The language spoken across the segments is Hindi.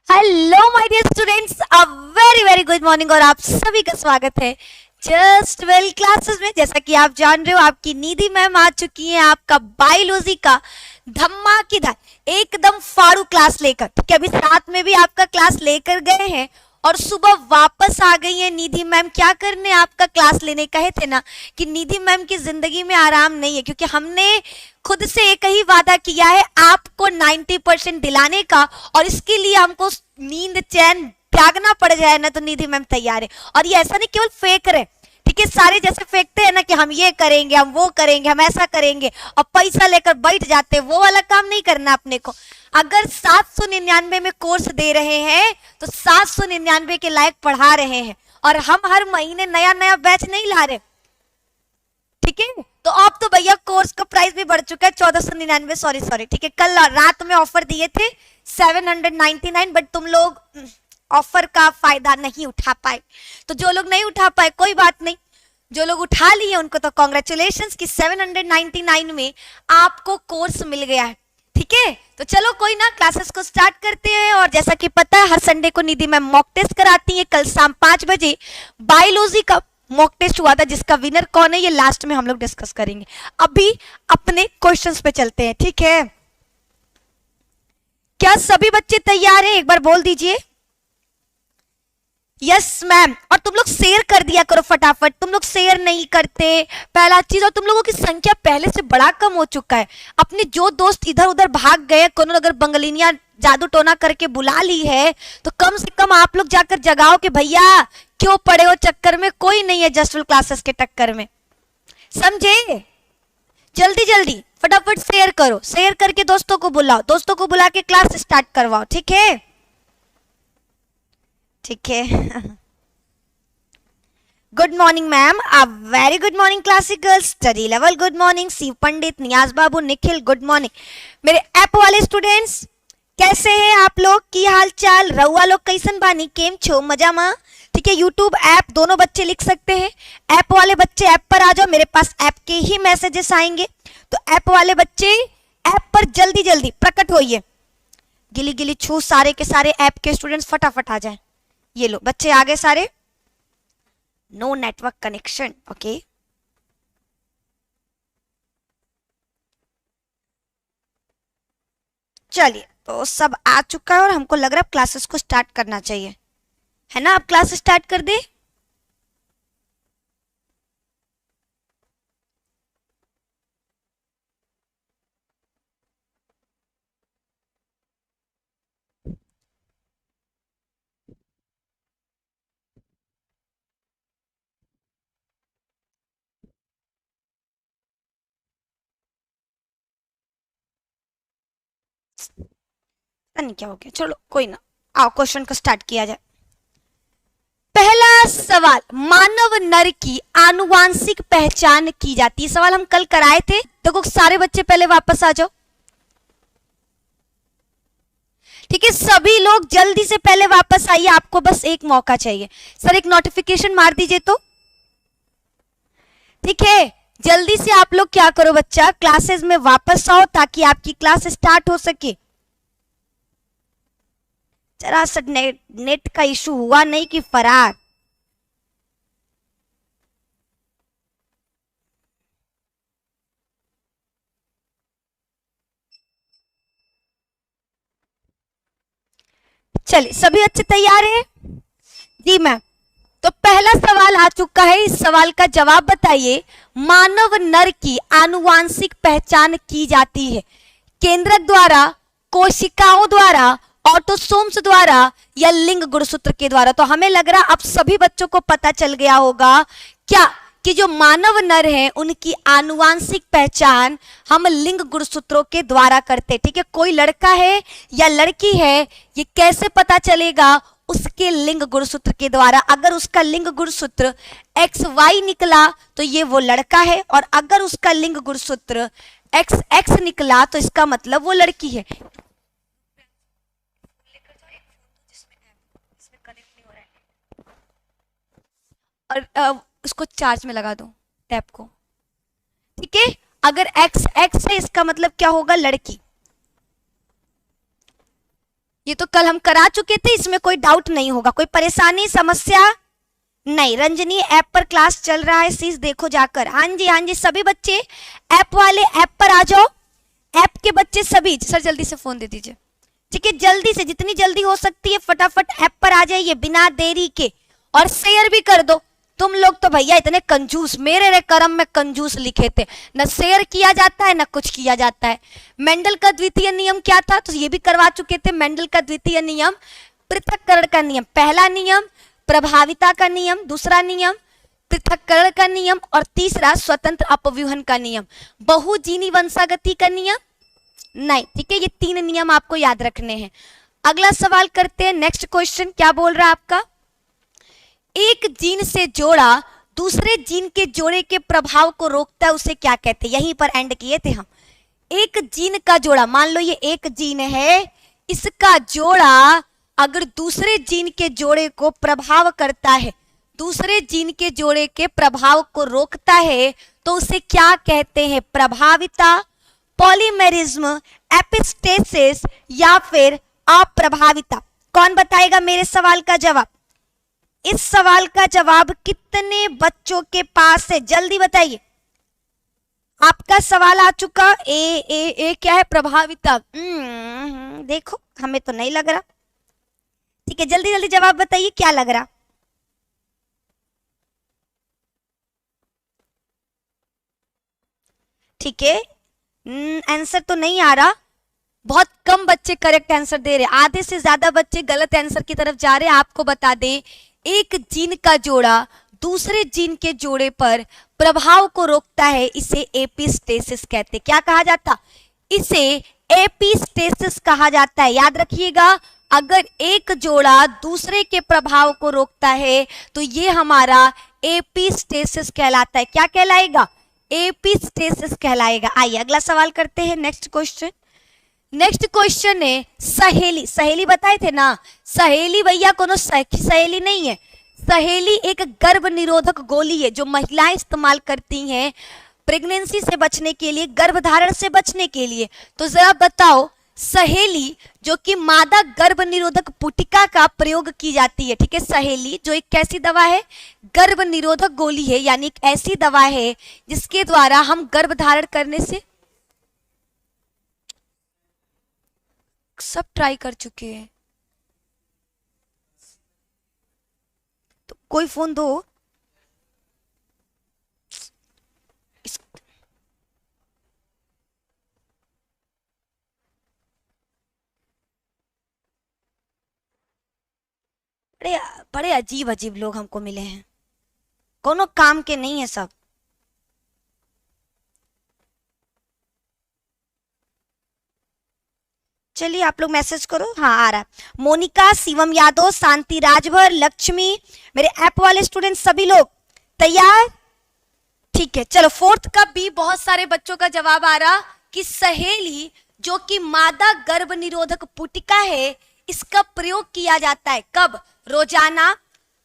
Hello my dear students, a very very good morning और आप सभी का स्वागत है जस्ट वेल क्लासेस में। जैसा कि आप जान रहे हो, आपकी निधि मैम आ चुकी हैं आपका बायोलॉजी का धमाकेदार एकदम फाड़ू क्लास लेकर। ठीक है, अभी साथ में भी आपका क्लास लेकर गए हैं और सुबह वापस आ गई है निधि मैम। क्या करने आपका क्लास लेने कहे थे ना कि निधि मैम की जिंदगी में आराम नहीं है, क्योंकि हमने खुद से एक ही वादा किया है आपको 90% दिलाने का, और इसके लिए हमको नींद चैन त्यागना पड़ जाए ना तो निधि मैम तैयार है। और ये ऐसा नहीं केवल फेंक रहे, ठीक है, सारे जैसे फेंकते हैं ना कि हम ये करेंगे, हम वो करेंगे, हम ऐसा करेंगे और पैसा लेकर बैठ जाते हैं, वो वाला काम नहीं करना अपने को। अगर 799 में कोर्स दे रहे हैं तो 799 के लायक पढ़ा रहे हैं, और हम हर महीने नया नया बैच नहीं ला रहे। ठीक है, तो अब तो भैया कोर्स का प्राइस भी बढ़ चुका है 1499। सॉरी, ठीक है, कल रात में ऑफर दिए थे 799, बट तुम लोग ऑफर का फायदा नहीं उठा पाए। तो जो लोग नहीं उठा पाए कोई बात नहीं, जो लोग उठा लिए उनको तो कॉन्ग्रेचुलेशंस कि 799 में आपको कोर्स मिल गया है। ठीक है, तो चलो कोई ना, क्लासेस को स्टार्ट करते हैं। और जैसा कि पता है हर संडे को निधि मैम मॉक टेस्ट कराती है। कल शाम 5 बजे बायोलॉजी का मॉक टेस्ट हुआ था, जिसका विनर कौन है ये लास्ट में हम लोग डिस्कस करेंगे। अभी अपने क्वेश्चंस पे चलते हैं। ठीक है, क्या सभी बच्चे तैयार हैं? एक बार बोल दीजिए यस मैम। और तुम लोग शेयर कर दिया करो फटाफट, तुम लोग शेयर नहीं करते, पहला चीज। और तुम लोगों की संख्या पहले से बड़ा कम हो चुका है। अपने जो दोस्त इधर उधर भाग गए, कौन अगर बंगलिनिया जादू टोना करके बुला ली है तो कम से कम आप लोग जाकर जगाओ कि भैया क्यों पड़े हो चक्कर में, कोई नहीं है जस्ट क्लासेस के टक्कर में, समझे? जल्दी जल्दी फटाफट शेयर करो, शेयर करके दोस्तों को बुलाओ, दोस्तों को बुला के क्लास स्टार्ट करवाओ। ठीक है, ठीक है। Good morning ma'am, a very good morning classic girls, study level good morning, Shiv Pandit, Niyaz Babu, Nikhil good morning. मेरे ऐप वाले स्टूडेंट्स कैसे हैं आप लोग? की हाल चाल? रउआ लोग कैसन बानी? केम छो? मजा मा? ठीक है, यूट्यूब ऐप दोनों बच्चे लिख सकते हैं। ऐप वाले बच्चे ऐप पर आ जाओ, मेरे पास ऐप के ही मैसेजेस आएंगे। तो ऐप वाले बच्चे ऐप पर जल्दी जल्दी प्रकट होइए। गिली गिली छू सारे के सारे ऐप के स्टूडेंट्स फटाफट आ जाए। ये लो बच्चे आ गए सारे। No network connection, okay. चलिए, तो सब आ चुका है और हमको लग रहा है क्लासेस को स्टार्ट करना चाहिए, है ना? अब क्लास स्टार्ट कर दे। पता नहीं क्या हो गया, चलो कोई ना, आओ क्वेश्चन को स्टार्ट किया जाए। पहला सवाल, मानव नर की आनुवांशिक पहचान की जाती है। सवाल हम कल कराए थे, देखो सारे बच्चे पहले वापस आ जाओ। ठीक है, सभी लोग जल्दी से पहले वापस आइए, आपको बस एक मौका चाहिए। सर एक नोटिफिकेशन मार दीजिए तो। ठीक है, जल्दी से आप लोग क्या करो बच्चा, क्लासेस में वापस आओ ताकि आपकी क्लास स्टार्ट हो सके। जरा सा नेट का इशू हुआ नहीं कि फरार। चलिए, सभी अच्छे तैयार हैं? जी मैम। तो पहला सवाल आ चुका है, इस सवाल का जवाब बताइए। मानव नर की आनुवांशिक पहचान की जाती है केंद्रक द्वारा, कोशिकाओं द्वारा, ऑटोसोम्स द्वारा या लिंग गुणसूत्र के द्वारा। तो हमें लग रहा अब सभी बच्चों को पता चल गया होगा क्या कि जो मानव नर हैं उनकी आनुवांशिक पहचान हम लिंग गुणसूत्रों के द्वारा करते। ठीक है, कोई लड़का है या लड़की है ये कैसे पता चलेगा? उसके लिंग गुणसूत्र के द्वारा। अगर उसका लिंग गुणसूत्र XY निकला तो ये वो लड़का है, और अगर उसका लिंग गुणसूत्र XX निकला तो इसका मतलब वो लड़की है। और उसको चार्ज में लगा दो टैप को। ठीक है, अगर XX है इसका मतलब क्या होगा? लड़की। ये तो कल हम करा चुके थे, इसमें कोई डाउट नहीं होगा। कोई परेशानी समस्या नहीं। रंजनी ऐप पर क्लास चल रहा है, शीश देखो जाकर। हाँ जी हाँ जी, सभी बच्चे ऐप वाले ऐप पर आ जाओ। ऐप के बच्चे सभी, सर जल्दी से फोन दे दीजिए, ठीक है, जल्दी से, जितनी जल्दी हो सकती है फटाफट ऐप पर आ जाइए बिना देरी के, और शेयर भी कर दो। तुम लोग तो भैया इतने कंजूस, मेरे रे करम में कंजूस लिखे थे, न शेयर किया जाता है न कुछ किया जाता है। मेंडल का द्वितीय नियम क्या था, तो ये भी करवा चुके थे। मेंडल का द्वितीय नियम पृथक्करण का नियम, पहला नियम प्रभाविता का नियम, दूसरा नियम पृथक्करण का नियम, और तीसरा स्वतंत्र अपव्यूहन का नियम। बहुजीनी वंशागति का नियम नहीं, ठीक है, ये 3 नियम आपको याद रखने हैं। अगला सवाल करते हैं, नेक्स्ट क्वेश्चन क्या बोल रहा है आपका। एक जीन से जोड़ा दूसरे जीन के जोड़े के प्रभाव को रोकता है, उसे क्या कहते हैं। यहीं पर एंड किए थे हम। एक जीन का जोड़ा, मान लो ये एक जीन है, इसका जोड़ा अगर दूसरे जीन के जोड़े को प्रभाव करता है, दूसरे जीन के जोड़े के प्रभाव को रोकता है, तो उसे क्या कहते हैं। प्रभाविता, पॉलीमेरिज्म, एपिस्टेसिस या फिर अप्रभाविता। कौन बताएगा मेरे सवाल का जवाब। इस सवाल का जवाब कितने बच्चों के पास है, जल्दी बताइए। आपका सवाल आ चुका। ए क्या है, प्रभाविता। देखो हमें तो नहीं लग रहा, ठीक है, जल्दी जल्दी जवाब बताइए, क्या लग रहा। ठीक है, आंसर तो नहीं आ रहा। बहुत कम बच्चे करेक्ट आंसर दे रहे, आधे से ज्यादा बच्चे गलत आंसर की तरफ जा रहे हैं। आपको बता दें, एक जीन का जोड़ा दूसरे जीन के जोड़े पर प्रभाव को रोकता है, इसे एपिस्टेसिस कहते हैं। क्या कहा जाता, इसे एपिस्टेसिस कहा जाता है। याद रखिएगा, अगर एक जोड़ा दूसरे के प्रभाव को रोकता है तो ये हमारा एपिस्टेसिस कहलाता है। क्या कहलाएगा, एपिस्टेसिस कहलाएगा। आइए अगला सवाल करते हैं, नेक्स्ट क्वेश्चन। नेक्स्ट क्वेश्चन है सहेली। सहेली बताए थे ना, सहेली भैया कोनो सहेली नहीं है। सहेली एक गर्भ निरोधक गोली है जो महिलाएं इस्तेमाल करती हैं प्रेगनेंसी से बचने के लिए, गर्भधारण से बचने के लिए। तो जरा बताओ, सहेली जो कि मादा गर्भ निरोधक पुटिका का प्रयोग की जाती है, ठीक है, सहेली जो एक कैसी दवा है, गर्भ निरोधक गोली है, यानी एक ऐसी दवा है जिसके द्वारा हम गर्भधारण करने से, सब ट्राई कर चुके हैं, तो कोई फोन दो। बड़े बड़े अजीब अजीब लोग हमको मिले हैं, कोनो काम के नहीं है सब। चलिए आप लोग मैसेज करो। हाँ आ रहा है। मोनिका, शिवम यादव, शांति राजभर, लक्ष्मी, मेरे ऐप वाले स्टूडेंट सभी लोग तैयार, ठीक है। चलो फोर्थ का भी बहुत सारे बच्चों का जवाब आ रहा कि सहेली जो कि मादा गर्भ निरोधक पुटिका है, इसका प्रयोग किया जाता है कब, रोजाना,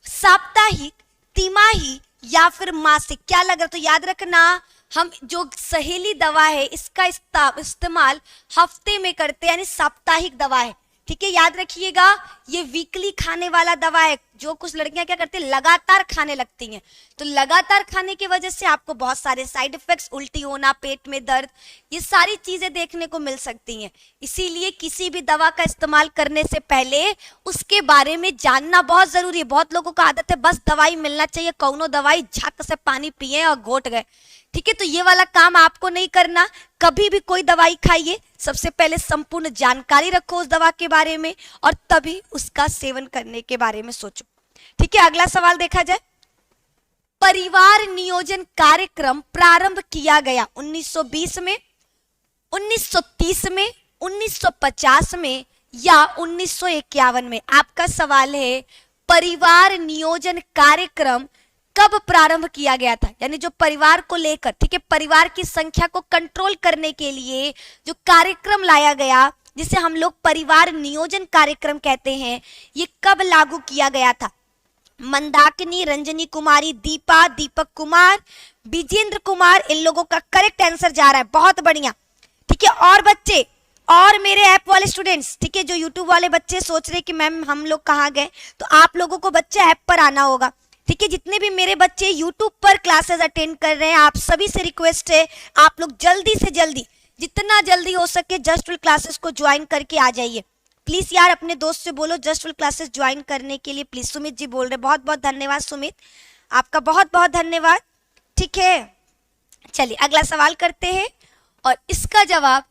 साप्ताहिक, तिमाही या फिर मासिक। क्या लग रहा, तो याद रखना, हम जो सहेली दवा है इसका इस्तेमाल हफ्ते में करते हैं, यानी साप्ताहिक दवा है, ठीक है, याद रखिएगा। ये वीकली खाने वाला दवा है। जो कुछ लड़कियां क्या करती हैं, लगातार खाने लगती हैं, तो लगातार खाने की वजह से आपको बहुत सारे साइड इफेक्ट्स, उल्टी होना, पेट में दर्द, ये सारी चीजें देखने को मिल सकती हैं। इसीलिए किसी भी दवा का इस्तेमाल करने से पहले उसके बारे में जानना बहुत जरूरी है। बहुत लोगों को आदत है बस दवाई मिलना चाहिए, कौनो दवाई झक से पानी पिए और घोट गए, ठीक है, तो ये वाला काम आपको नहीं करना। कभी भी कोई दवाई खाइए, सबसे पहले संपूर्ण जानकारी रखो उस दवा के बारे में और तभी उसका सेवन करने के बारे में सोचो, ठीक है। अगला सवाल देखा जाए। परिवार नियोजन कार्यक्रम प्रारंभ किया गया 1920 में, 1930 में, 1950 में या 1951 में। आपका सवाल है परिवार नियोजन कार्यक्रम कब प्रारंभ किया गया था, यानी जो परिवार को लेकर, ठीक है, परिवार की संख्या को कंट्रोल करने के लिए जो कार्यक्रम लाया गया जिसे हम लोग परिवार नियोजन कार्यक्रम कहते हैं, ये कब लागू किया गया था। मंदाकिनी, रंजनी कुमारी, दीपा, दीपक कुमार, विजेंद्र कुमार, इन लोगों का करेक्ट आंसर जा रहा है, बहुत बढ़िया, ठीक है। और बच्चे और मेरे ऐप वाले स्टूडेंट्स, ठीक है, जो यूट्यूब वाले बच्चे सोच रहे कि मैम हम लोग कहाँ गए, तो आप लोगों को बच्चे ऐप पर आना होगा, ठीक है। जितने भी मेरे बच्चे यूट्यूब पर क्लासेस अटेंड कर रहे हैं, आप सभी से रिक्वेस्ट है, आप लोग जल्दी से जल्दी, जितना जल्दी हो सके जस्ट विल क्लासेस को ज्वाइन करके आ जाइए प्लीज यार। अपने दोस्त से बोलो जस्ट विल क्लासेस ज्वाइन करने के लिए प्लीज। सुमित जी बोल रहे, बहुत बहुत धन्यवाद सुमित, आपका बहुत बहुत धन्यवाद, ठीक है। चलिए अगला सवाल करते हैं और इसका जवाब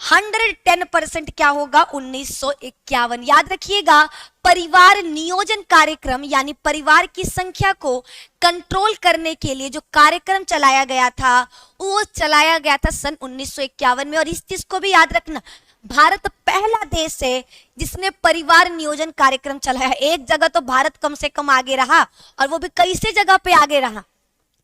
110% क्या होगा? 1951। याद रखिएगा, परिवार नियोजन कार्यक्रम यानी परिवार की संख्या को कंट्रोल करने के लिए जो कार्यक्रम चलाया गया था वो चलाया गया था सन 1951 में। और इस चीज को भी याद रखना, भारत पहला देश है जिसने परिवार नियोजन कार्यक्रम चलाया। एक जगह तो भारत कम से कम आगे रहा, और वो भी कई से जगह पे आगे रहा।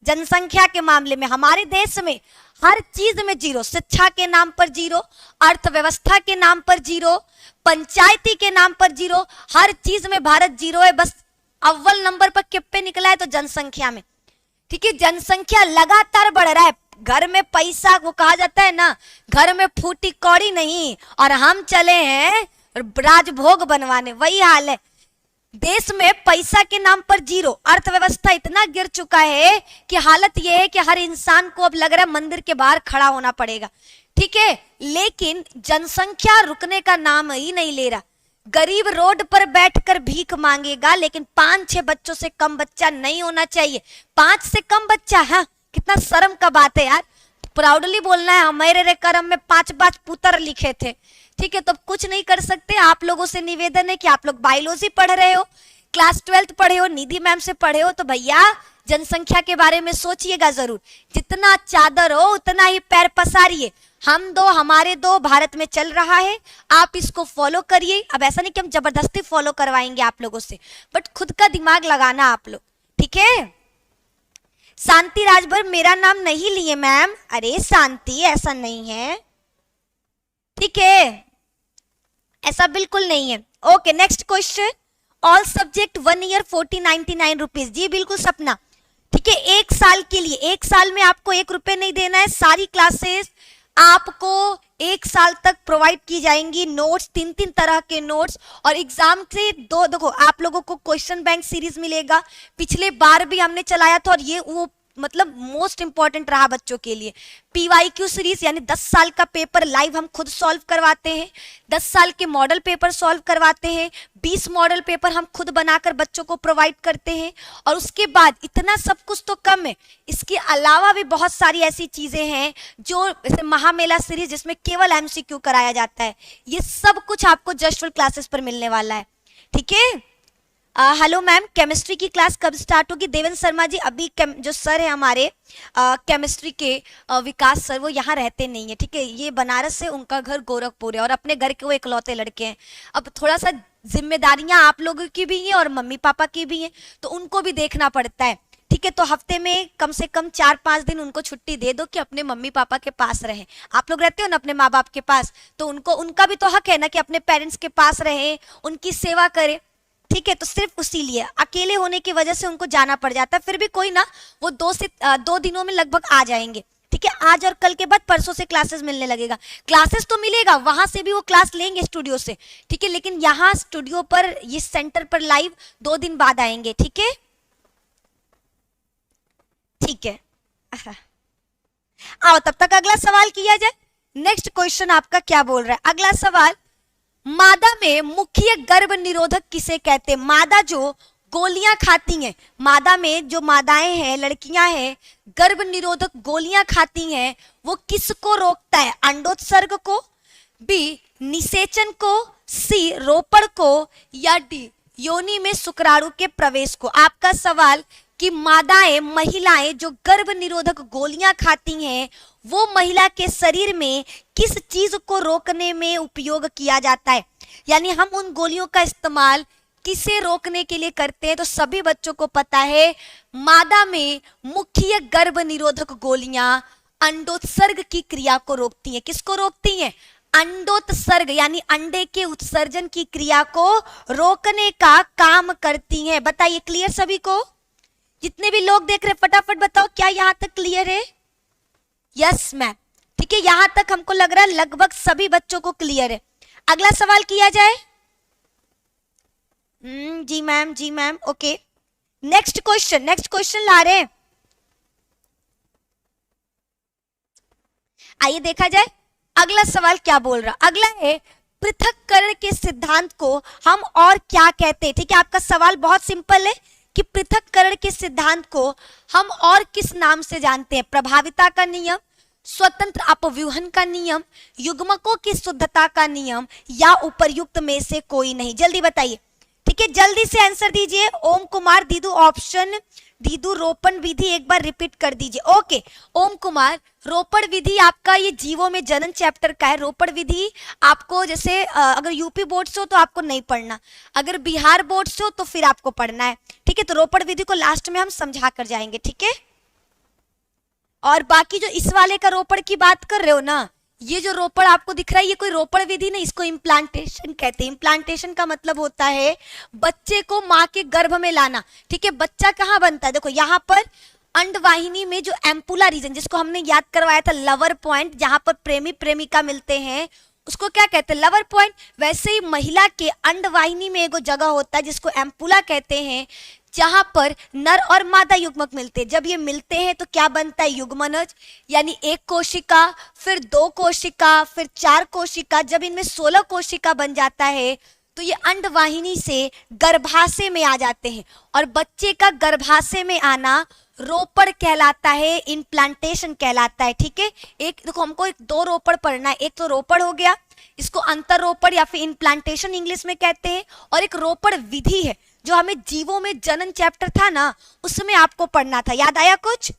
जनसंख्या के मामले में हमारे देश में हर चीज में जीरो, शिक्षा के नाम पर जीरो, अर्थव्यवस्था के नाम पर जीरो, पंचायती के नाम पर जीरो, हर चीज में भारत जीरो है। बस अव्वल नंबर पर किस पे निकला है? तो जनसंख्या में, ठीक है। जनसंख्या लगातार बढ़ रहा है, घर में पैसा, वो कहा जाता है ना, घर में फूटी कौड़ी नहीं, और हम चले हैं राजभोग बनवाने, वही हाल है। देश में पैसा के नाम पर जीरो, अर्थव्यवस्था इतना गिर चुका है कि हालत यह है कि हर इंसान को अब लग रहा है मंदिर के बाहर खड़ा होना पड़ेगा, ठीक है। लेकिन जनसंख्या रुकने का नाम ही नहीं ले रहा। गरीब रोड पर बैठकर भीख मांगेगा, लेकिन 5-6 बच्चों से कम बच्चा नहीं होना चाहिए। 5 से कम बच्चा, हाँ, कितना शर्म का बात है यार। प्राउडली बोलना है, हमारे कर्म में 5 पुत्र लिखे थे, ठीक है। तो कुछ नहीं कर सकते। आप लोगों से निवेदन है कि आप लोग बायोलॉजी पढ़ रहे हो, क्लास 12 पढ़े हो, निधि मैम से पढ़े हो, तो भैया जनसंख्या के बारे में सोचिएगा जरूर। जितना चादर हो उतना ही पैर पसारिए। हम दो हमारे दो भारत में चल रहा है, आप इसको फॉलो करिए। अब ऐसा नहीं कि हम जबरदस्ती फॉलो करवाएंगे आप लोगों से, बट खुद का दिमाग लगाना आप लोग, ठीक है। शांति राजभर मेरा नाम नहीं लिए मैम। अरे शांति, ऐसा नहीं है, ठीक है, ऐसा बिल्कुल नहीं है। Okay, next question. All subject 1 year 4099 rupees. जी बिल्कुल सपना, ठीक है। 1 साल के लिए, 1 साल में आपको 1 रुपए नहीं देना है। सारी क्लासेस आपको 1 साल तक प्रोवाइड की जाएंगी। नोट्स, 3-3 तरह के नोट्स, और एग्जाम से देखो आप लोगों को क्वेश्चन बैंक सीरीज मिलेगा। पिछले बार भी हमने चलाया था, और ये वो मतलब मोस्ट इंपॉर्टेंट रहा बच्चों के लिए। PYQ सीरीज यानी 10 साल का पेपर लाइव हम खुद सॉल्व करवाते हैं। 10 साल के मॉडल पेपर सॉल्व करवाते हैं। 20 मॉडल पेपर हम खुद बनाकर बच्चों को प्रोवाइड करते हैं। और उसके बाद इतना सब कुछ तो कम है, इसके अलावा भी बहुत सारी ऐसी चीजें हैं जो जैसे महामेला सीरीज जिसमें केवल MCQ कराया जाता है। ये सब कुछ आपको जस्ट क्लासेस पर मिलने वाला है, ठीक है। हेलो मैम, केमिस्ट्री की क्लास कब स्टार्ट होगी? देवेंद्र शर्मा जी, अभी जो सर है हमारे केमिस्ट्री के विकास सर, वो यहाँ रहते नहीं है, ठीक है। ये बनारस से, उनका घर गोरखपुर है, और अपने घर के वो इकलौते लड़के हैं। अब थोड़ा सा जिम्मेदारियां आप लोगों की भी हैं और मम्मी पापा की भी हैं, तो उनको भी देखना पड़ता है, ठीक है। तो हफ्ते में कम से कम 4-5 दिन उनको छुट्टी दे दो कि अपने मम्मी पापा के पास रहें। आप लोग रहते हो ना अपने माँ बाप के पास, तो उनको, उनका भी तो हक है ना कि अपने पेरेंट्स के पास रहें, उनकी सेवा करें, ठीक है। तो सिर्फ उसी लिए अकेले होने की वजह से उनको जाना पड़ जाता है। फिर भी कोई ना, वो 2 दिनों में लगभग आ जाएंगे, ठीक है। आज और कल के बाद परसों से क्लासेस मिलने लगेगा। क्लासेस तो मिलेगा, वहां से भी वो क्लास लेंगे स्टूडियो से, ठीक है। लेकिन यहाँ स्टूडियो पर, ये सेंटर पर लाइव 2 दिन बाद आएंगे, ठीक है, ठीक है। आओ तब तक अगला सवाल किया जाए। नेक्स्ट क्वेश्चन आपका क्या बोल रहा है? अगला सवाल, मादा में मुख्य गर्भ निरोधक किसे कहते हैं? मादा जो गोलियां खाती हैं, मादा में जो मादाएं हैं, लड़कियां हैं, गर्भ निरोधक गोलियां खाती हैं, वो किसको रोकता है? अंडोत्सर्ग को, बी निषेचन को, सी रोपण को, या डी योनि में शुक्राणु के प्रवेश को। आपका सवाल कि मादाएं, महिलाएं जो गर्भ निरोधक गोलियां खाती हैं, वो महिला के शरीर में किस चीज को रोकने में उपयोग किया जाता है, यानी हम उन गोलियों का इस्तेमाल किसे रोकने के लिए करते हैं? तो सभी बच्चों को पता है, मादा में मुख्य गर्भ निरोधक गोलियां अंडोत्सर्ग की क्रिया को रोकती हैं। किसको रोकती हैं? अंडोत्सर्ग यानी अंडे के उत्सर्जन की क्रिया को रोकने का काम करती हैं। बताइए, क्लियर सभी को? जितने भी लोग देख रहे फटाफट बताओ, क्या यहां तक क्लियर है? यस मैम, ठीक है, यहां तक हमको लग रहा है लगभग सभी बच्चों को क्लियर है। अगला सवाल किया जाए। जी मैम, जी मैम, ओके। नेक्स्ट क्वेश्चन ला रहे हैं। आइए देखा जाए अगला सवाल क्या बोल रहा। अगला है पृथक्करण के सिद्धांत को हम और क्या कहते हैं। ठीक है, आपका सवाल बहुत सिंपल है कि पृथक्करण के सिद्धांत को हम और किस नाम से जानते हैं। प्रभाविता का नियम, स्वतंत्र अपव्यूहन का नियम, युग्मकों की शुद्धता का नियम, या उपर्युक्त में से कोई नहीं। जल्दी बताइए। ठीक है, जल्दी से आंसर दीजिए। ओम कुमार, दीदू ऑप्शन, दीदू रोपण विधि एक बार रिपीट कर दीजिए। ओके ओम कुमार, रोपण विधि आपका ये जीवों में जनन चैप्टर का है। रोपण विधि आपको जैसे अगर यूपी बोर्ड से हो तो आपको नहीं पढ़ना, अगर बिहार बोर्ड से हो तो फिर आपको पढ़ना है। ठीक है, तो रोपण विधि को लास्ट में हम समझा कर जाएंगे। ठीक है, और बाकी जो इस वाले का रोपण की बात कर रहे हो ना, ये जो रोपण आपको दिख रहा है ये कोई रोपण विधि नहीं, इसको इम्प्लांटेशन कहते हैं। इम्प्लांटेशन का मतलब होता है बच्चे को माँ के गर्भ में लाना। ठीक है, बच्चा कहाँ बनता है, देखो यहाँ पर अंडवाहिनी में जो एम्पुला रीजन, जिसको हमने याद करवाया था लवर पॉइंट, जहां पर प्रेमी प्रेमिका मिलते हैं, उसको क्या कहते हैं, लवर पॉइंट। वैसे ही महिला के अंडवाहिनी में एक जगह होता है जिसको एम्पुला कहते हैं, जहां पर नर और मादा युग्मक मिलते हैं। जब ये मिलते हैं तो क्या बनता है, युग्मनज, यानी एक कोशिका, फिर दो कोशिका, फिर चार कोशिका। जब इनमें 16 कोशिका बन जाता है तो ये अंडवाहिनी से गर्भाशय में आ जाते हैं, और बच्चे का गर्भाशय में आना रोपण कहलाता है, इम्प्लांटेशन कहलाता है। ठीक है, एक देखो हमको दो रोपण पढ़ना है, एक तो रोपण हो गया, इसको अंतर रोपण या फिर इम्प्लांटेशन इंग्लिश में कहते हैं, और एक रोपण विधि है जो हमें जीवों में जनन चैप्टर था ना, उसमें आपको पढ़ना था। याद आया कुछ?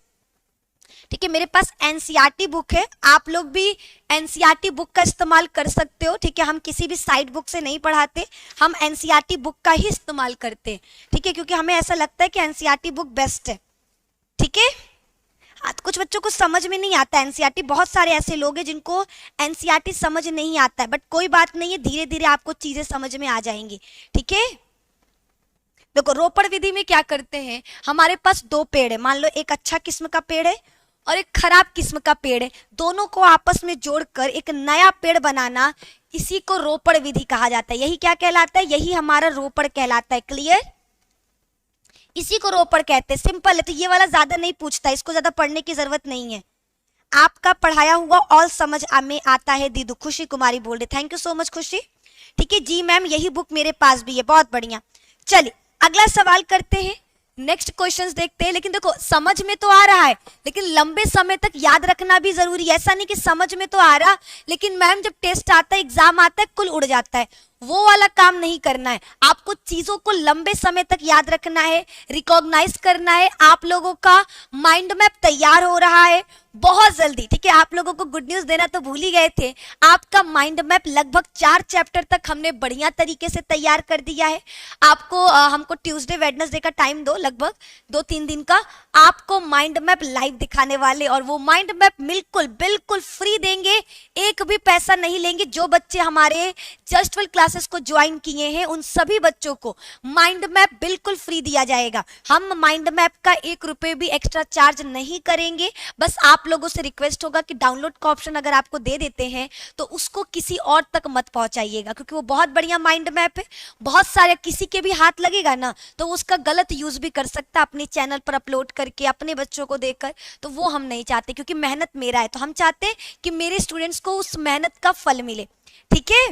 ठीक है, मेरे पास एनसीईआरटी बुक है, आप लोग भी एनसीईआरटी बुक का इस्तेमाल कर सकते हो। ठीक है, हम किसी भी साइड बुक से नहीं पढ़ाते, हम एनसीईआरटी बुक का ही इस्तेमाल करते हैं। ठीक है, क्योंकि हमें ऐसा लगता है कि एनसीईआरटी बुक बेस्ट है। ठीक है, कुछ बच्चों को समझ में नहीं आता एनसीईआरटी, बहुत सारे ऐसे लोग हैं जिनको एनसीईआरटी समझ नहीं आता है, बट कोई बात नहीं है, धीरे धीरे आपको चीजें समझ में आ जाएंगी। ठीक है, देखो रोपण विधि में क्या करते हैं, हमारे पास दो पेड़ है, मान लो एक अच्छा किस्म का पेड़ है और एक खराब किस्म का पेड़ है, दोनों को आपस में जोड़कर एक नया पेड़ बनाना, इसी को रोपण विधि कहा जाता है। यही क्या कहलाता है, यही हमारा रोपण कहलाता है। क्लियर, इसी को रोपण कहते हैं। सिंपल है, तो ये वाला ज्यादा नहीं पूछता, इसको ज्यादा पढ़ने की जरूरत नहीं है, आपका पढ़ाया हुआ ऑल समझ में आता है। दीदू खुशी कुमारी बोल रहे, थैंक यू सो मच खुशी। ठीक है जी मैम, यही बुक मेरे पास भी है, बहुत बढ़िया। चलिए अगला सवाल करते हैं, नेक्स्ट क्वेश्चंस देखते हैं। लेकिन देखो समझ में तो आ रहा है, लेकिन लंबे समय तक याद रखना भी जरूरी है। ऐसा नहीं कि समझ में तो आ रहा, लेकिन मैम जब टेस्ट आता है, एग्जाम आता है, कुल उड़ जाता है, वो वाला काम नहीं करना है। आपको चीजों को लंबे समय तक याद रखना है, रिकॉग्नाइज करना है। आप लोगों का माइंड मैप तैयार हो रहा है बहुत जल्दी। ठीक है, आप लोगों को गुड न्यूज देना तो भूल ही गए थे, आपका माइंड मैप लगभग 4 चैप्टर तक हमने बढ़िया तरीके से तैयार कर दिया है। आपको हमको ट्यूसडे वेडनेसडे का टाइम दो, लगभग 2-3 दिन का, आपको माइंड मैप लाइव दिखाने वाले, और वो माइंड मैप बिल्कुल बिल्कुल फ्री देंगे, एक भी पैसा नहीं लेंगे। जो बच्चे हमारे जस्ट वेल क्लासेस को ज्वाइन किए हैं उन सभी बच्चों को माइंड मैप बिल्कुल फ्री दिया जाएगा। हम माइंड मैप का 1 रुपए भी एक्स्ट्रा चार्ज नहीं करेंगे। बस आप लोगों से रिक्वेस्ट होगा कि डाउनलोड का ऑप्शन अगर आपको दे देते हैं तो उसको किसी और तक मत पहुंचाइएगा, क्योंकि वो बहुत बढ़िया माइंड मैप है। बहुत सारे किसी के भी हाथ लगेगा ना तो उसका गलत यूज भी कर सकता है अपने चैनल पर अपलोड करके अपने बच्चों को देकर, तो वो हम नहीं चाहते, क्योंकि मेहनत मेरा है, तो हम चाहते हैं कि मेरे स्टूडेंट्स को उस मेहनत का फल मिले। ठीक है,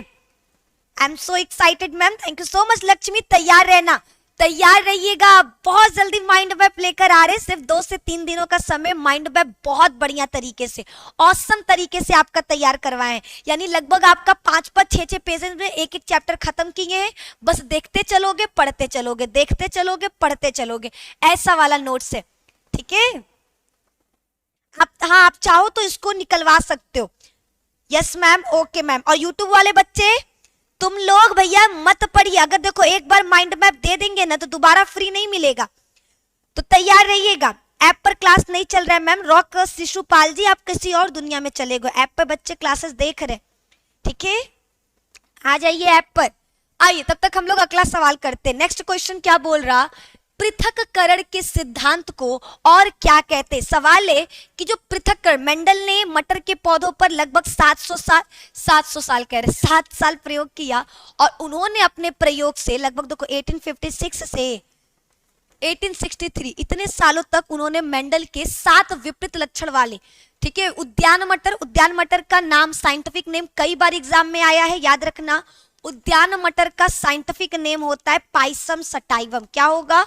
I am so excited ma'am, thank you so much. Lakshmi तैयार रहना, तैयार रहिएगा, बहुत जल्दी माइंड मैप लेकर आ रहे हैं। सिर्फ 2 से 3 दिनों का समय, माइंड मैप बहुत बढ़िया तरीके से, ऑसम तरीके से आपका तैयार करवाए हैं। यानी लगभग आपका 5-5, 6-6 पेजेस में एक चैप्टर खत्म किए हैं। बस देखते चलोगे, पढ़ते चलोगे, देखते चलोगे, पढ़ते चलोगे, ऐसा वाला नोट्स है। ठीक है, हाँ आप चाहो तो इसको निकलवा सकते हो। Yes ma'am, okay ma'am. और यूट्यूब वाले बच्चे तुम लोग भैया मत पढ़िए, अगर देखो एक बार माइंड मैप दे देंगे ना तो दोबारा फ्री नहीं मिलेगा, तो तैयार रहिएगा। ऐप पर क्लास नहीं चल रहा है मैम, रॉक शिशुपाल जी, आप किसी और दुनिया में चले गए, ऐप पर बच्चे क्लासेस देख रहे। ठीक है, आ जाइए ऐप पर, आइए। तब तक हम लोग अगला सवाल करते हैं। नेक्स्ट क्वेश्चन क्या बोल रहा, पृथक्करण के सिद्धांत को और क्या कहते हैं। सवाल है कि जो पृथक्करण, मेंडल ने मटर के पौधों पर लगभग 700 साल कह रहे 7 साल प्रयोग किया और उन्होंने अपने प्रयोग से लगभग देखो 1856 से 1863 इतने सालों तक उन्होंने मेंडल के 7 विपरीत लक्षण वाले, ठीक है, उद्यान मटर का नाम, साइंटिफिक नेम कई बार एग्जाम में आया है, याद रखना। उद्यान मटर का साइंटिफिक नेम होता है पाइसम सटाइवम। क्या होगा?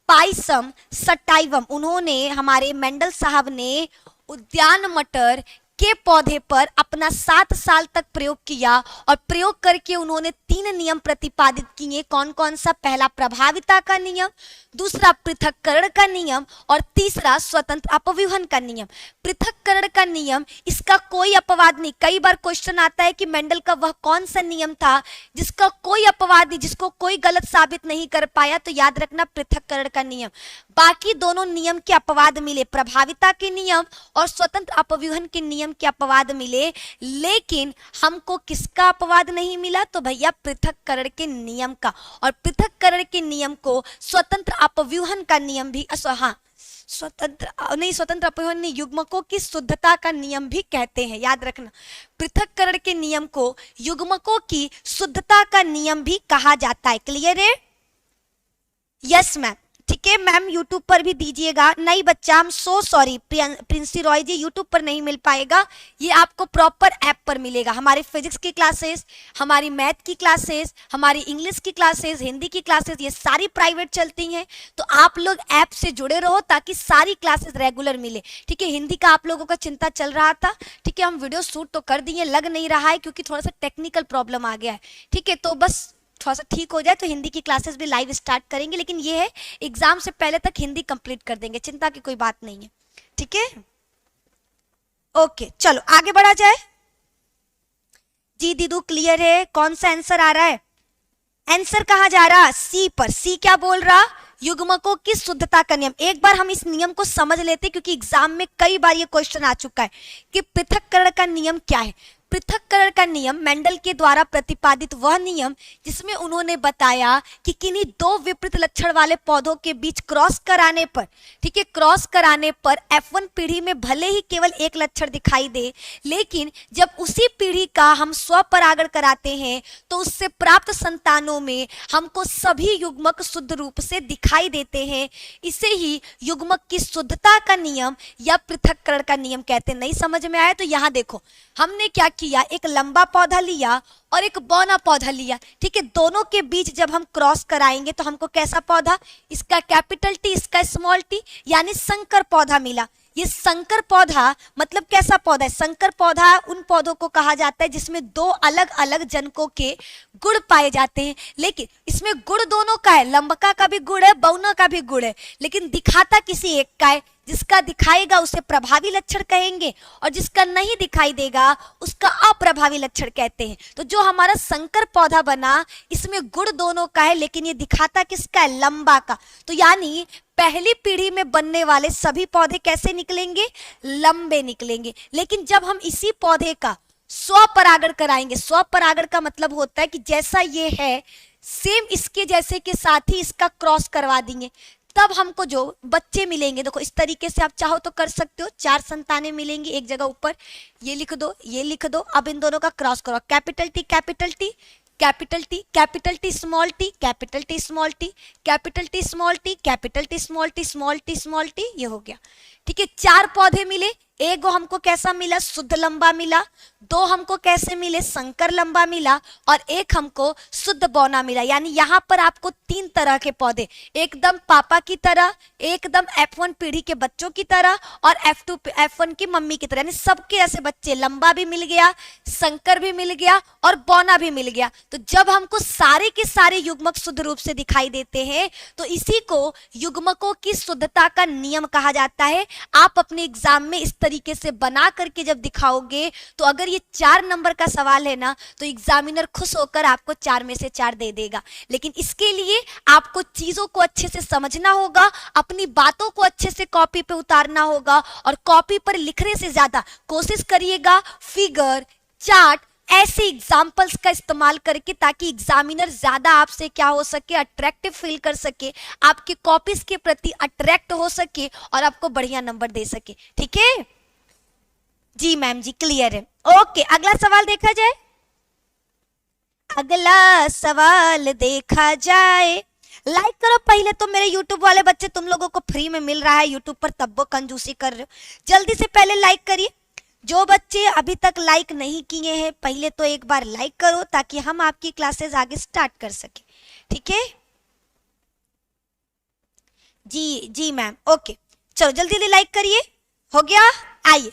Pisum sativum. उन्होंने, हमारे मेंडल साहब ने उद्यान मटर के पौधे पर अपना 7 साल तक प्रयोग किया और प्रयोग करके उन्होंने 3 नियम प्रतिपादित किए। कौन कौन सा? पहला प्रभाविता का नियम, दूसरा पृथक्करण का नियम और तीसरा स्वतंत्र अपव्यूहन का नियम। पृथक्करण का नियम, इसका कोई अपवाद नहीं। कई बार क्वेश्चन आता है कि मेंडल का वह कौन सा नियम था जिसका कोई अपवाद नहीं, जिसको कोई गलत साबित नहीं कर पाया, तो याद रखना पृथक्करण का नियम। बाकी दोनों नियम के अपवाद मिले, प्रभाविता के नियम और स्वतंत्र अपव्यूहन के नियम के अपवाद मिले, लेकिन हमको किसका अपवाद नहीं मिला? तो भैया पृथक्करण के नियम का। और पृथक्करण के नियम को स्वतंत्र अपव्यूहन का नियम भी, स्वतंत्र अपव्यूहन नहीं, युग्मकों की शुद्धता का नियम भी कहते हैं, याद रखना। पृथक्करण के नियम को युग्मकों की शुद्धता का नियम भी कहा जाता है। क्लियर है? यस मैम, ठीक है मैम, यूट्यूब पर भी दीजिएगा। नहीं बच्चा, हम सो सॉरी प्रिंसी रॉय जी, यूट्यूब पर नहीं मिल पाएगा, ये आपको प्रॉपर ऐप पर मिलेगा। हमारे फिजिक्स की क्लासेस, हमारी मैथ की क्लासेस, हमारी इंग्लिश की क्लासेस, हिंदी की क्लासेस, ये सारी प्राइवेट चलती हैं, तो आप लोग ऐप से जुड़े रहो ताकि सारी क्लासेस रेगुलर मिले, ठीक है। हिंदी का आप लोगों का चिंता चल रहा था, ठीक है, हम वीडियो शूट तो कर दिए, लग नहीं रहा है क्योंकि थोड़ा सा टेक्निकल प्रॉब्लम आ गया है, ठीक है, तो बस थोड़ा सा ठीक हो जाए तो हिंदी की क्लासेस भी लाइव स्टार्ट करेंगे, लेकिन ये है एग्जाम से पहले तक हिंदी कंप्लीट कर देंगे, चिंता की कोई बात नहीं है, ठीक है। ओके चलो आगे बढ़ा जाए। जी दीदू क्लियर है? कौन सा आंसर आ रहा है? आंसर कहाँ जा रहा? सी पर। सी क्या बोल रहा? युग्मकों की शुद्धता का नियम। एक बार हम इस नियम को समझ लेते क्योंकि एग्जाम में कई बार ये क्वेश्चन आ चुका है कि पृथक्करण का नियम क्या है। पृथक्करण का नियम मेंडल के द्वारा प्रतिपादित वह नियम जिसमें उन्होंने बताया कि किन्हीं 2 विपरीत लक्षण वाले पौधों के बीच क्रॉस कराने पर, ठीक है, क्रॉस कराने पर F1 पीढ़ी में भले ही केवल एक लक्षण दिखाई दे, लेकिन जब उसी पीढ़ी का हम स्वपरागण कराते हैं तो उससे प्राप्त संतानों में हमको सभी युग्मक शुद्ध रूप से दिखाई देते हैं। इसे ही युग्मक की शुद्धता का नियम या पृथक्करण का नियम कहते हैं। नहीं समझ में आया तो यहाँ देखो, हमने क्या किया, एक लंबा पौधा लिया और एक बौना पौधा लिया, ठीक है, दोनों के बीच जब हम क्रॉस कराएंगे तो हमको कैसा पौधा, इसका कैपिटल टी, इसका स्मॉल टी, यानी संकर पौधा मिला। ये संकर पौधा मतलब कैसा पौधा है? संकर पौधा उन पौधों को कहा जाता है जिसमें 2 अलग अलग जनकों के गुण पाए जाते हैं, लेकिन इसमें गुण दोनों का है, लंबका का भी गुण है, बौना का भी गुण है, लेकिन दिखाता किसी एक का है। जिसका दिखाएगा उसे प्रभावी लक्षण कहेंगे और जिसका नहीं दिखाई देगा उसका अप्रभावी लक्षण कहते हैं। तो जो हमारा संकर पौधा बना इसमें गुण दोनों का है, लेकिन ये दिखाता किसका है? लंबा का। तो यानी पहली पीढ़ी में बनने वाले सभी पौधे कैसे निकलेंगे? लंबे निकलेंगे। लेकिन जब हम इसी पौधे का स्वपरागण कराएंगे, स्वपरागण का मतलब होता है कि जैसा ये है सेम इसके जैसे के साथ ही इसका क्रॉस करवा देंगे, तब हमको जो बच्चे मिलेंगे, देखो इस तरीके से आप चाहो तो कर सकते हो, 4 संतानें मिलेंगी एक जगह ऊपर, ये लिख दो, ये लिख दो। अब इन दोनों का क्रॉस करो, capital T capital T capital T capital T small T capital T small T capital T small T capital T small T small T small T, ये हो गया, ठीक है। 4 पौधे मिले, एक हमको कैसा मिला? शुद्ध लंबा मिला, 2 हमको कैसे मिले? संकर लंबा मिला, और एक हमको शुद्ध बौना मिला। यानी यहाँ पर आपको 3 तरह के पौधे, एकदम पापा की तरह, एकदम F1 पीढ़ी के बच्चों की तरह और F1 की मम्मी की तरह, यानी सबके ऐसे बच्चे, लंबा भी मिल गया, संकर भी मिल गया और बौना भी मिल गया। तो जब हमको सारे के सारे युग्मक शुद्ध रूप से दिखाई देते हैं तो इसी को युग्मकों की शुद्धता का नियम कहा जाता है। आप अपने एग्जाम में इस तरीके से बना करके जब दिखाओगे तो अगर ये 4 नंबर का सवाल है ना तो एग्जामिनर खुश होकर आपको 4 में से 4 दे देगा। लेकिन इसके लिए आपको चीजों को अच्छे से समझना होगा, अपनी बातों को अच्छे से कॉपी पे उतारना होगा और कॉपी पर लिखने से ज्यादा कोशिश करिएगा फिगर, चार्ट, ऐसे एग्जाम्पल्स का इस्तेमाल करके, ताकि एग्जामिनर ज्यादा आपसे क्या हो सके, अट्रैक्टिव फील कर सके, आपके कॉपीज के प्रति अट्रैक्ट हो सके और आपको बढ़िया नंबर दे सके। ठीक है जी मैम जी, क्लियर है। ओके, अगला सवाल देखा जाए। अगला सवाल देखा जाए। लाइक करो पहले तो मेरे YouTube वाले बच्चे, तुम लोगों को फ्री में मिल रहा है YouTube पर, तब वो कंजूसी कर रहे हो। जल्दी से पहले लाइक करिए। जो बच्चे अभी तक लाइक नहीं किए हैं, पहले तो एक बार लाइक करो ताकि हम आपकी क्लासेस आगे स्टार्ट कर सके। ठीक है जी जी मैम, ओके चलो जल्दी जल्दी लाइक करिए। हो गया, आइए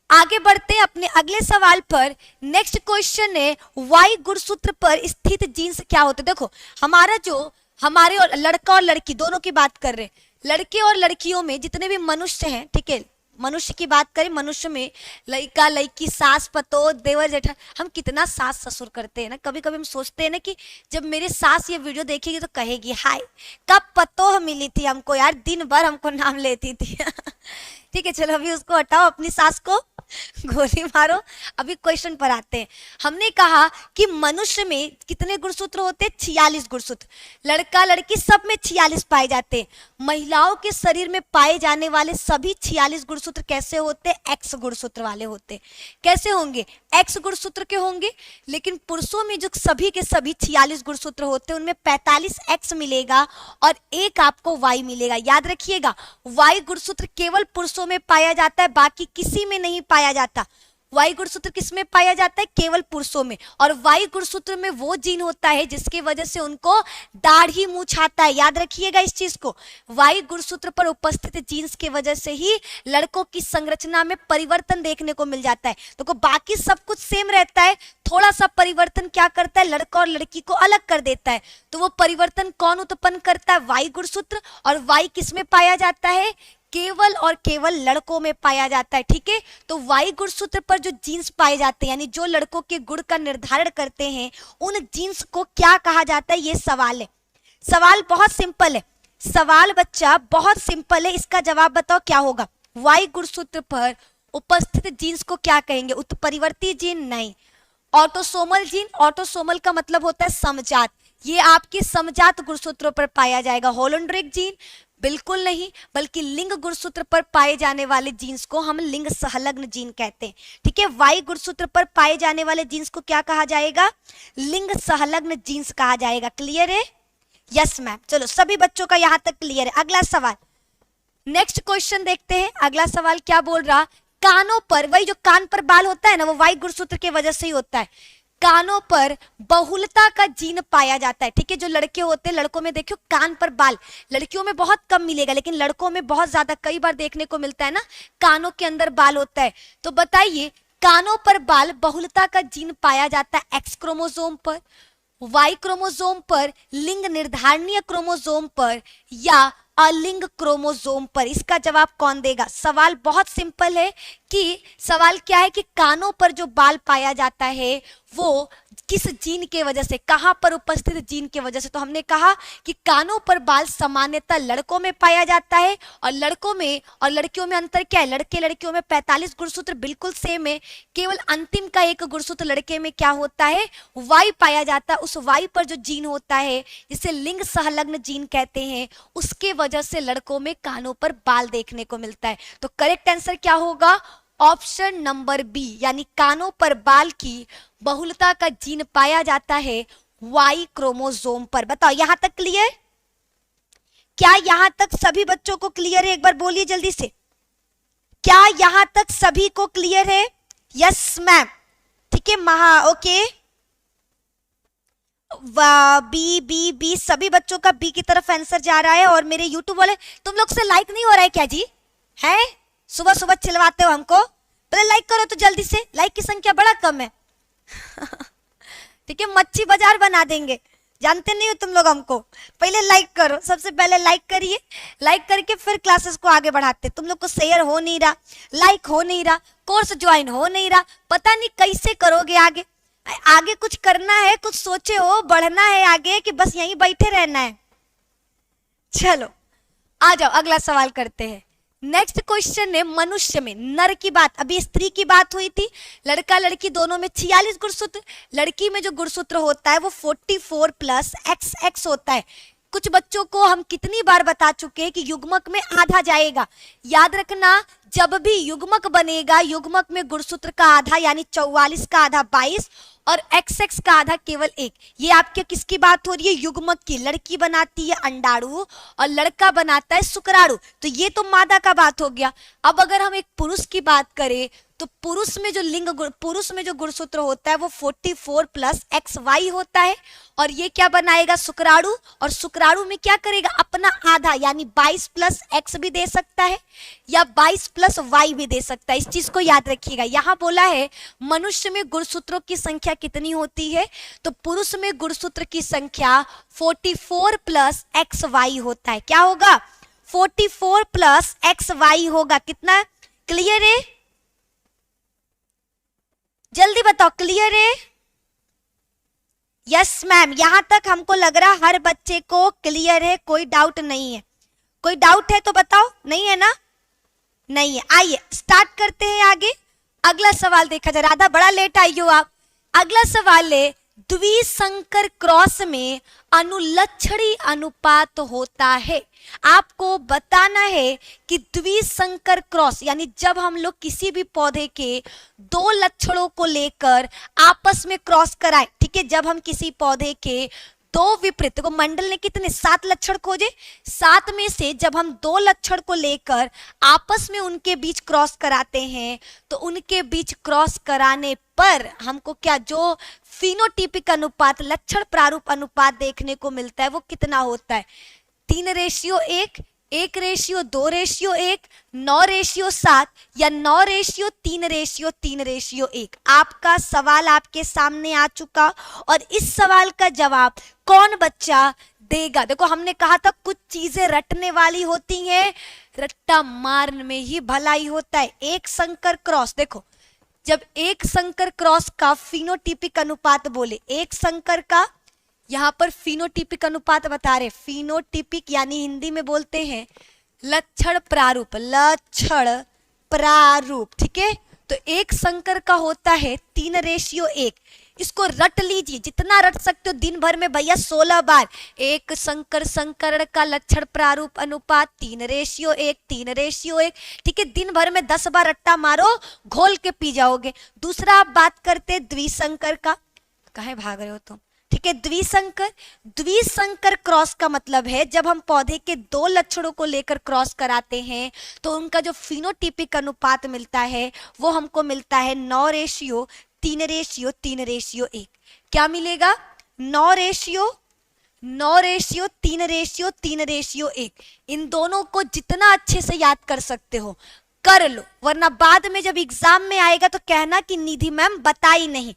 आगे बढ़ते हैं अपने अगले सवाल पर। नेक्स्ट क्वेश्चन है, वाई गुणसूत्र पर स्थित जीन्स क्या होते? देखो हमारा जो, हमारे और लड़का और लड़की दोनों की बात कर रहे हैं, लड़के और लड़कियों में जितने भी मनुष्य हैं, ठीक है, मनुष्य की बात करें, मनुष्य में लड़का लड़की, सास पतोह, देवर जेठा, हम कितना सास ससुर करते हैं ना। कभी कभी हम सोचते हैं ना कि जब मेरी सास ये वीडियो देखेगी तो कहेगी, हाय कब पतोह मिली थी हमको यार, दिन भर हमको नाम लेती थी। ठीक है चलो अभी उसको हटाओ, अपनी सास को गोली मारो। अभी क्वेश्चन पर आते हैं। हमने कहा कि मनुष्य में कितने गुणसूत्र होते हैं? 46 गुणसूत्र। लड़का लड़की सब में 46 पाए जाते हैं। महिलाओं के शरीर में पाए जाने वाले सभी 46 गुणसूत्र कैसे होते हैं? एक्स गुणसूत्र वाले होते हैं। कैसे होंगे? एक्स गुणसूत्र के होंगे। लेकिन पुरुषों में जो सभी के सभी 46 गुणसूत्र होते हैं, उनमें 45 एक्स मिलेगा और एक आपको वाई मिलेगा। याद रखिएगा, वाई गुणसूत्र केवल पुरुषों में पाया जाता है, बाकी किसी में नहीं पाया जाता। वाई गुणसूत्र किसमें पाया जाता है? केवल पुरुषों में। और वाई गुणसूत्र में वो जीन होता है जिसकी वजह से उनको दाढ़ी मूंछ आता है। याद रखिएगा इस चीज को, वाई गुणसूत्र पर उपस्थित जीन्स की वजह से ही लड़कों की संरचना में परिवर्तन देखने को मिल जाता है। तो बाकी सब कुछ सेम रहता है, थोड़ा सा परिवर्तन क्या करता है? लड़का और लड़की को अलग कर देता है। तो वो परिवर्तन कौन उत्पन्न करता है? वाई गुणसूत्र। और वाई किसमें पाया जाता है? केवल और केवल लड़कों में पाया जाता है। ठीक है, तो वाई गुणसूत्र पर जो जीन्स पाए जाते हैं, यानी जो लड़कों के गुण का निर्धारण करते हैं, उन जीन्स को क्या कहा जाता है? ये सवाल है। सवाल बहुत सिंपल है, सवाल बच्चा बहुत सिंपल है। इसका जवाब बताओ क्या होगा? वाई गुणसूत्र पर उपस्थित जीन्स को क्या कहेंगे? उत्परिवर्ती जीन नहीं, ऑटोसोमल जीन। ऑटोसोमल का मतलब होता है समजात। ये आपके समजात गुणसूत्रों पर पाया जाएगा। होलोंड्रिक जीन बिल्कुल नहीं, बल्कि लिंग गुणसूत्र पर पाए जाने वाले जीन्स को हम लिंग संलग्न जीन कहते हैं। ठीक है, वाई गुणसूत्र पर पाए जाने वाले जीन्स को क्या कहा जाएगा? लिंग संलग्न जीन्स कहा जाएगा। क्लियर है? Yes ma'am. चलो सभी बच्चों का यहां तक क्लियर है। अगला सवाल, नेक्स्ट क्वेश्चन देखते हैं। अगला सवाल क्या बोल रहा? कानों पर, वही जो कान पर बाल होता है ना, वो वाई गुणसूत्र की वजह से ही होता है। कानों पर बहुलता का जीन पाया जाता है। ठीक है, जो लड़के होते हैं, लड़कों में देखियो कान पर बाल, लड़कियों में बहुत कम मिलेगा, लेकिन लड़कों में बहुत ज्यादा, कई बार देखने को मिलता है ना, कानों के अंदर बाल होता है। तो बताइए, कानों पर बाल बहुलता का जीन पाया जाता है एक्स क्रोमोसोम पर, वाई क्रोमोसोम पर, लिंग निर्धारणीय क्रोमोसोम पर, या अलिंग क्रोमोसोम पर? इसका जवाब कौन देगा? सवाल बहुत सिंपल है कि सवाल क्या है कि कानों पर जो बाल पाया जाता है वो किस जीन के वजह से, कहां पर उपस्थित जीन के वजह से? तो हमने कहा कि कानों पर बाल सामान्यतः लड़कों में पाया जाता है, और लड़कों में और लड़कियों में अंतर क्या है? लड़के लड़कियों में 45 गुणसूत्र बिल्कुल सेम है, केवल अंतिम का एक गुणसूत्र लड़के में क्या होता है? वाई पाया जाता है। उस वाई पर जो जीन होता है, जिसे लिंग संलग्न जीन कहते हैं, उसके वजह से लड़कों में कानों पर बाल देखने को मिलता है। तो करेक्ट आंसर क्या होगा? ऑप्शन नंबर बी, यानी कानों पर बाल की बहुलता का जीन पाया जाता है वाई क्रोमोसोम पर। बताओ यहां तक क्लियर? क्या यहां तक सभी बच्चों को क्लियर है? एक बार बोलिए जल्दी से, क्या यहां तक सभी को क्लियर है? Yes ma'am. ठीक है, ओके, बी बी बी, सभी बच्चों का बी की तरफ आंसर जा रहा है। और मेरे यूट्यूब वाले, तुम लोग से लाइक नहीं हो रहा है क्या जी? है, सुबह सुबह चिल्लाते हो हमको। पहले लाइक करो तो जल्दी से, लाइक की संख्या बड़ा कम है। ठीक है, मच्छी बाजार बना देंगे, जानते नहीं हो तुम लोग हमको। पहले लाइक करो, सबसे पहले लाइक करिए, लाइक करके फिर क्लासेस को आगे बढ़ाते। तुम लोग को शेयर हो नहीं रहा, लाइक हो नहीं रहा, कोर्स ज्वाइन हो नहीं रहा, पता नहीं कैसे करोगे आगे। आगे कुछ करना है, कुछ सोचे हो, बढ़ना है आगे, कि बस यहीं बैठे रहना है? चलो आ जाओ, अगला सवाल करते हैं। नेक्स्ट क्वेश्चन है मनुष्य में नर की बात, अभी स्त्री की बात हुई थी, लड़का लड़की दोनों में 46 गुणसूत्र, लड़की में जो गुणसूत्र होता है वो 44 प्लस XX होता है। कुछ बच्चों को हम कितनी बार बता चुके हैं कि युग्मक में आधा जाएगा, याद रखना जब भी युग्मक बनेगा युग्मक में गुणसूत्र का आधा यानी 44 का आधा 22 और XX का आधा केवल 1। ये आपके किसकी बात हो रही है? युग्मक की। लड़की बनाती है अंडाणु और लड़का बनाता है शुक्राणु, तो ये तो मादा का बात हो गया। अब अगर हम एक पुरुष की बात करें तो पुरुष में जो गुणसूत्र होता है वो 44 प्लस XY होता है और ये क्या बनाएगा? शुक्राणु, और शुक्राणु में क्या करेगा? अपना आधा यानी 22 प्लस X भी दे सकता है या 22 प्लस Y भी दे सकता है। इस चीज को याद रखिएगा। यहाँ बोला है मनुष्य में गुणसूत्रों की संख्या कितनी होती है, तो पुरुष में गुणसूत्र की संख्या 44 प्लस XY होता है। क्या होगा? 44 प्लस XY होगा। कितना? क्लियर है? जल्दी बताओ, क्लियर है? यस मैम, यहां तक हमको लग रहा हर बच्चे को क्लियर है, कोई डाउट नहीं है। कोई डाउट है तो बताओ, नहीं है ना? नहीं है। आइए स्टार्ट करते हैं आगे। अगला सवाल देखा जाए। राधा बड़ा लेट आई हो आप। अगला सवाल है द्विसंकर क्रॉस में अनुलक्षणी अनुपात होता है। आपको बताना है कि द्विसंकर क्रॉस यानी जब हम लोग किसी भी पौधे के दो लक्षणों को लेकर आपस में क्रॉस कराएं, ठीक है, जब हम किसी पौधे के दो विपरीत को, मंडल ने कितने 7 लक्षण खोजे, 7 में से जब हम 2 लक्षण को लेकर आपस में उनके बीच क्रॉस कराते हैं तो उनके बीच क्रॉस कराने पर हमको क्या जो फिनोटिपिक अनुपात, लक्षण प्रारूप अनुपात देखने को मिलता है वो कितना होता है? 3:1, 1:2:1, 9:7 या 9:3:3:1। आपका सवाल आपके सामने आ चुका और इस सवाल का जवाब कौन बच्चा देगा? देखो हमने कहा था कुछ चीजें रटने वाली होती हैं, रट्टा मारने में ही भलाई होता है। एक संकर क्रॉस, देखो जब एक संकर क्रॉस का फिनोटिपिक अनुपात बोले, एक संकर का यहां पर फिनोटिपिक अनुपात बता रहे, फिनोटिपिक यानी हिंदी में बोलते हैं लक्षण प्रारूप, लक्षण प्रारूप, ठीक है। तो एक संकर का होता है 3:1। इसको रट लीजिए, जितना रट सकते हो दिन भर में भैया 16 बार। एक संकर संकरण का लक्षण प्रारूप अनुपात 3:1, 3:1, ठीक है। दिन भर में 10 बार रट्टा मारो, घोल के पी जाओगे। दूसरा आप बात करते द्विसंकर का, काहे भाग रहे हो तुम, ठीक है। द्विसंकर क्रॉस का मतलब है जब हम पौधे के 2 लक्षणों को लेकर क्रॉस कराते हैं तो उनका जो फिनोटिपिक अनुपात मिलता है वो हमको मिलता है 9:3:3:1। क्या मिलेगा? 9:3:3:1। इन दोनों को जितना अच्छे से याद कर सकते हो कर लो, वरना बाद में जब एग्जाम में आएगा तो कहना कि निधि मैम बताई नहीं,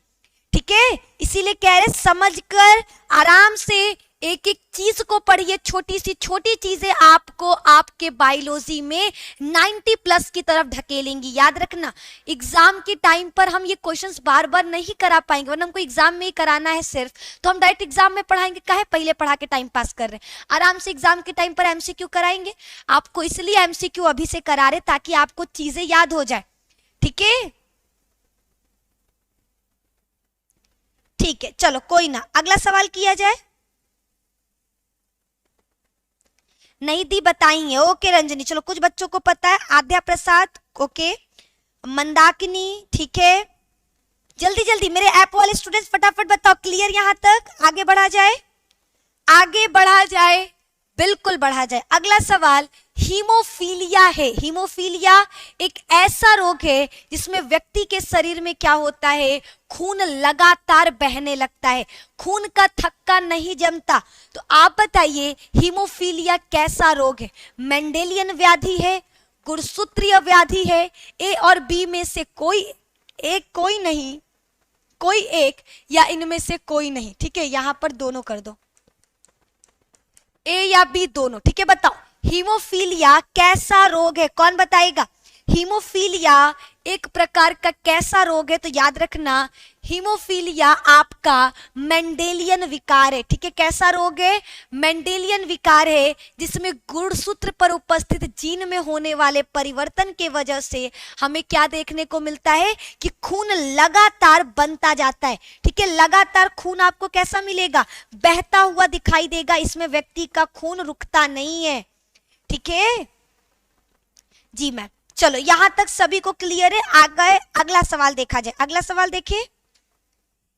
ठीक है। इसीलिए कह रहे समझकर आराम से एक एक चीज को पढ़िए। छोटी सी छोटी चीजें आपको आपके बायोलॉजी में 90 प्लस की तरफ ढकेलेंगी। याद रखना एग्जाम के टाइम पर हम ये क्वेश्चंस बार बार नहीं करा पाएंगे, वरना हमको एग्जाम में ही कराना है सिर्फ, तो हम डायरेक्ट एग्जाम में पढ़ाएंगे। काहे पहले पढ़ा के टाइम पास कर रहे हैं? आराम से एग्जाम के टाइम पर एमसीक्यू कराएंगे आपको, इसलिए एमसीक्यू अभी से करा रहे ताकि आपको चीजें याद हो जाए, ठीक है। ठीक है, चलो कोई ना, अगला सवाल किया जाए। नहीं दी बताएंगे, ओके रंजनी, चलो कुछ बच्चों को पता है। आद्या प्रसाद, ओके, मंदाकिनी, ठीक है। जल्दी जल्दी मेरे ऐप वाले स्टूडेंट्स फटाफट बताओ, क्लियर यहां तक? आगे बढ़ा जाए, आगे बढ़ा जाए, बिल्कुल बढ़ा जाए। अगला सवाल हीमोफीलिया है। हीमोफीलिया एक ऐसा रोग है जिसमें व्यक्ति के शरीर में क्या होता है, खून लगातार बहने लगता है, खून का थक्का नहीं जमता। तो आप बताइए हीमोफीलिया कैसा रोग है? मेंडेलियन व्याधि है, गुणसूत्रीय व्याधि है, ए और बी में से कोई एक, कोई नहीं, कोई एक, या इनमें से कोई नहीं, ठीक है। यहां पर दोनों कर दो, ए या बी दोनों, ठीक है। बताओ हीमोफीलिया कैसा रोग है, कौन बताएगा? हीमोफीलिया एक प्रकार का कैसा रोग है? तो याद रखना हीमोफीलिया आपका मेंडेलियन विकार है, ठीक है। कैसा रोग है? मेंडेलियन विकार है, जिसमें गुणसूत्र पर उपस्थित जीन में होने वाले परिवर्तन के वजह से हमें क्या देखने को मिलता है कि खून लगातार बनता जाता है, ठीक है। लगातार खून आपको कैसा मिलेगा? बहता हुआ दिखाई देगा, इसमें व्यक्ति का खून रुकता नहीं है, ठीक है जी मैम। चलो यहां तक सभी को क्लियर है? आगे अगला सवाल देखा जाए। अगला सवाल देखिए,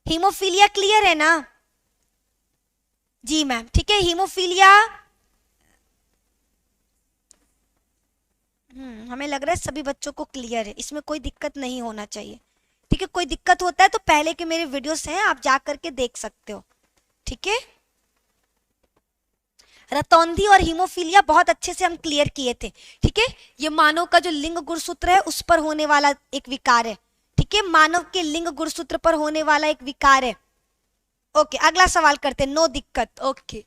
हीमोफीलिया क्लियर है ना? जी मैम, ठीक है। हीमोफीलिया हमें लग रहा है सभी बच्चों को क्लियर है, इसमें कोई दिक्कत नहीं होना चाहिए, ठीक है। कोई दिक्कत होता है तो पहले के मेरे वीडियोस हैं, आप जा करके देख सकते हो, ठीक है। रतौंधी और हीमोफीलिया बहुत अच्छे से हम क्लियर किए थे, ठीक है। ये मानव का जो लिंग गुणसूत्र है उस पर होने वाला एक विकार है, ठीक है। मानव के लिंग गुणसूत्र पर होने वाला एक विकार है। ओके, अगला सवाल करते हैं, नो दिक्कत। ओके,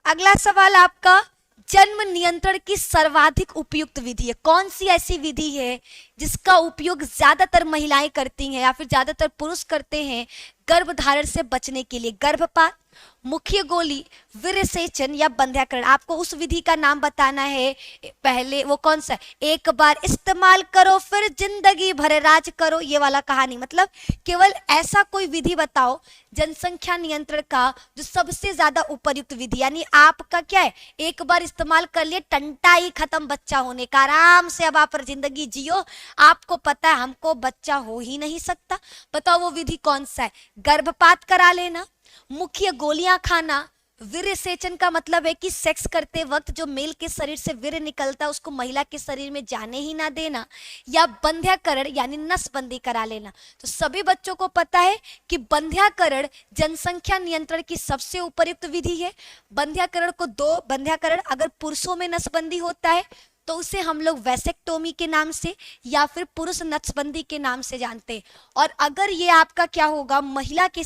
अगला सवाल आपका जन्म नियंत्रण की सर्वाधिक उपयुक्त विधि है। कौन सी ऐसी विधि है जिसका उपयोग ज्यादातर महिलाएं करती हैं या फिर ज्यादातर पुरुष करते हैं गर्भधारण से बचने के लिए? गर्भपात, मुख्य गोली, वीर्यसेचन या बंध्याकरण? आपको उस विधि का नाम बताना है। पहले वो कौन सा? एक बार इस्तेमाल करो फिर जिंदगी भर राज करो, ये वाला कहानी। मतलब केवल ऐसा कोई विधि बताओ जनसंख्या नियंत्रण का जो सबसे ज्यादा उपयुक्त विधि, यानी आपका क्या है, एक बार इस्तेमाल कर लिए टंटा ही खत्म बच्चा होने का, आराम से अब आप जिंदगी जियो, आपको पता है हमको बच्चा हो ही नहीं सकता। बताओ वो विधि कौन सा है? गर्भपात करा लेना, मुख्य गोलियां खाना, वीर्यसेचन का मतलब है कि सेक्स करते वक्त जो मेल के शरीर से वीर्य निकलता है उसको महिला के शरीर में जाने ही ना देना, या बंध्याकरण यानी नसबंदी करा लेना। तो सभी बच्चों को पता है कि बंध्याकरण जनसंख्या नियंत्रण की सबसे उपयुक्त विधि है। बंध्याकरण को बंध्याकरण अगर पुरुषों में नसबंदी होता है तो उसे हम लोग वैसेक्टोमी के नाम से या फिर पुरुष नसबंदी के नाम से जानते हैं। और अगर ये आपका क्या होगा, महिला के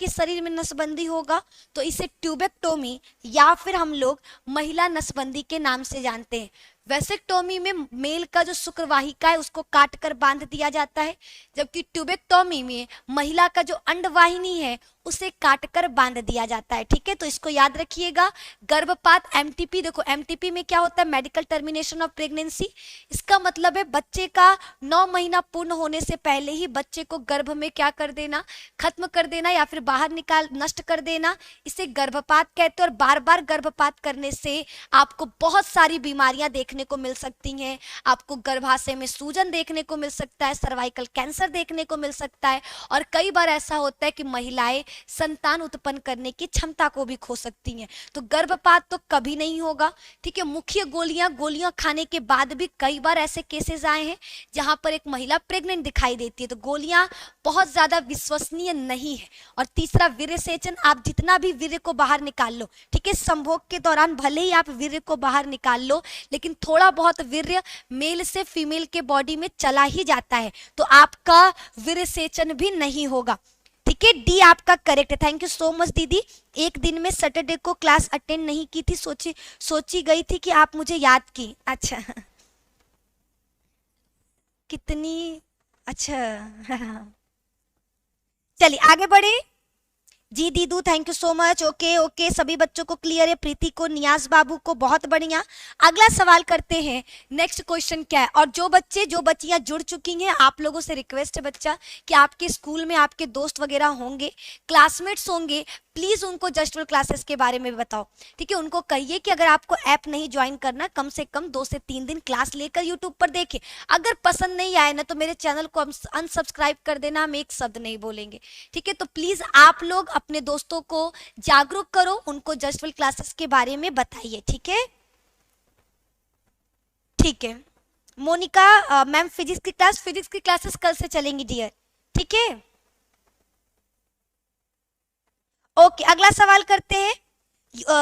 शरीर में नसबंदी होगा तो इसे ट्यूबेक्टोमी या फिर हम लोग महिला नसबंदी के नाम से जानते हैं। वैसेक्टोमी में मेल का जो शुक्रवाहिका है उसको काटकर बांध दिया जाता है, जबकि ट्यूबेक्टोमी में महिला का जो अंडवाहिनी है उसे काटकर बांध दिया जाता है, ठीक है। तो इसको याद रखिएगा। गर्भपात एमटीपी, देखो एमटीपी में क्या होता है, मेडिकल टर्मिनेशन ऑफ प्रेगनेंसी। इसका मतलब है बच्चे का 9 महीना पूर्ण होने से पहले ही बच्चे को गर्भ में क्या कर देना, खत्म कर देना या फिर बाहर निकाल नष्ट कर देना, इसे गर्भपात कहते हैं। और बार बार गर्भपात करने से आपको बहुत सारी बीमारियां देखने को मिल सकती हैं। आपको गर्भाशय में सूजन देखने को मिल सकता है, सर्वाइकल कैंसर देखने को मिल सकता है, और कई बार ऐसा होता है कि महिलाएं संतान उत्पन्न करने की क्षमता को भी खो सकती हैं। तो गर्भपात तो कभी नहीं होगा, ठीक है। मुख्य गोलियां खाने के बाद भी कई बार ऐसे केसेस आए हैं जहां पर एक महिला प्रेग्नेंट दिखाई देती है, तो गोलियां बहुत ज्यादा विश्वसनीय नहीं है। और तीसरा वीर्यसेचन, आप जितना भी वीर्य को बाहर निकाल लो, ठीक है, संभोग के दौरान भले ही आप वीर्य को बाहर निकाल लो लेकिन थोड़ा बहुत वीर्य मेल से फीमेल के बॉडी में चला ही जाता है, तो आपका वीर्यसेचन भी नहीं होगा, ठीक है। डी आपका करेक्ट है। थैंक यू सो मच दीदी। एक दिन में सैटरडे को क्लास अटेंड नहीं की थी, सोची गई थी कि आप मुझे याद की। अच्छा कितनी अच्छा चलिए आगे बढ़े। जी दीदू thank you so much. Okay okay, सभी बच्चों को क्लियर है, प्रीति को, नियाज बाबू को, बहुत बढ़िया। अगला सवाल करते हैं, नेक्स्ट क्वेश्चन क्या है। और जो बच्चियां जुड़ चुकी हैं, आप लोगों से रिक्वेस्ट है बच्चा कि आपके स्कूल में आपके दोस्त वगैरह होंगे, क्लासमेट्स होंगे, प्लीज उनको जस्ट फॉर क्लासेस के बारे में बताओ, ठीक है। उनको कहिए कि अगर आपको ऐप नहीं ज्वाइन करना, कम से कम 2 से 3 दिन क्लास लेकर यूट्यूब पर देखें। अगर पसंद नहीं आए ना तो मेरे चैनल को अनसब्सक्राइब कर देना, हम एक शब्द नहीं बोलेंगे, ठीक है। तो प्लीज आप लोग अपने दोस्तों को जागरूक करो, उनको जस्ट फॉर क्लासेस के बारे में बताइए, ठीक है। ठीक है मोनिका मैम, फिजिक्स की क्लासेस कल से चलेंगी डियर, ठीक है। ओके अगला सवाल करते हैं।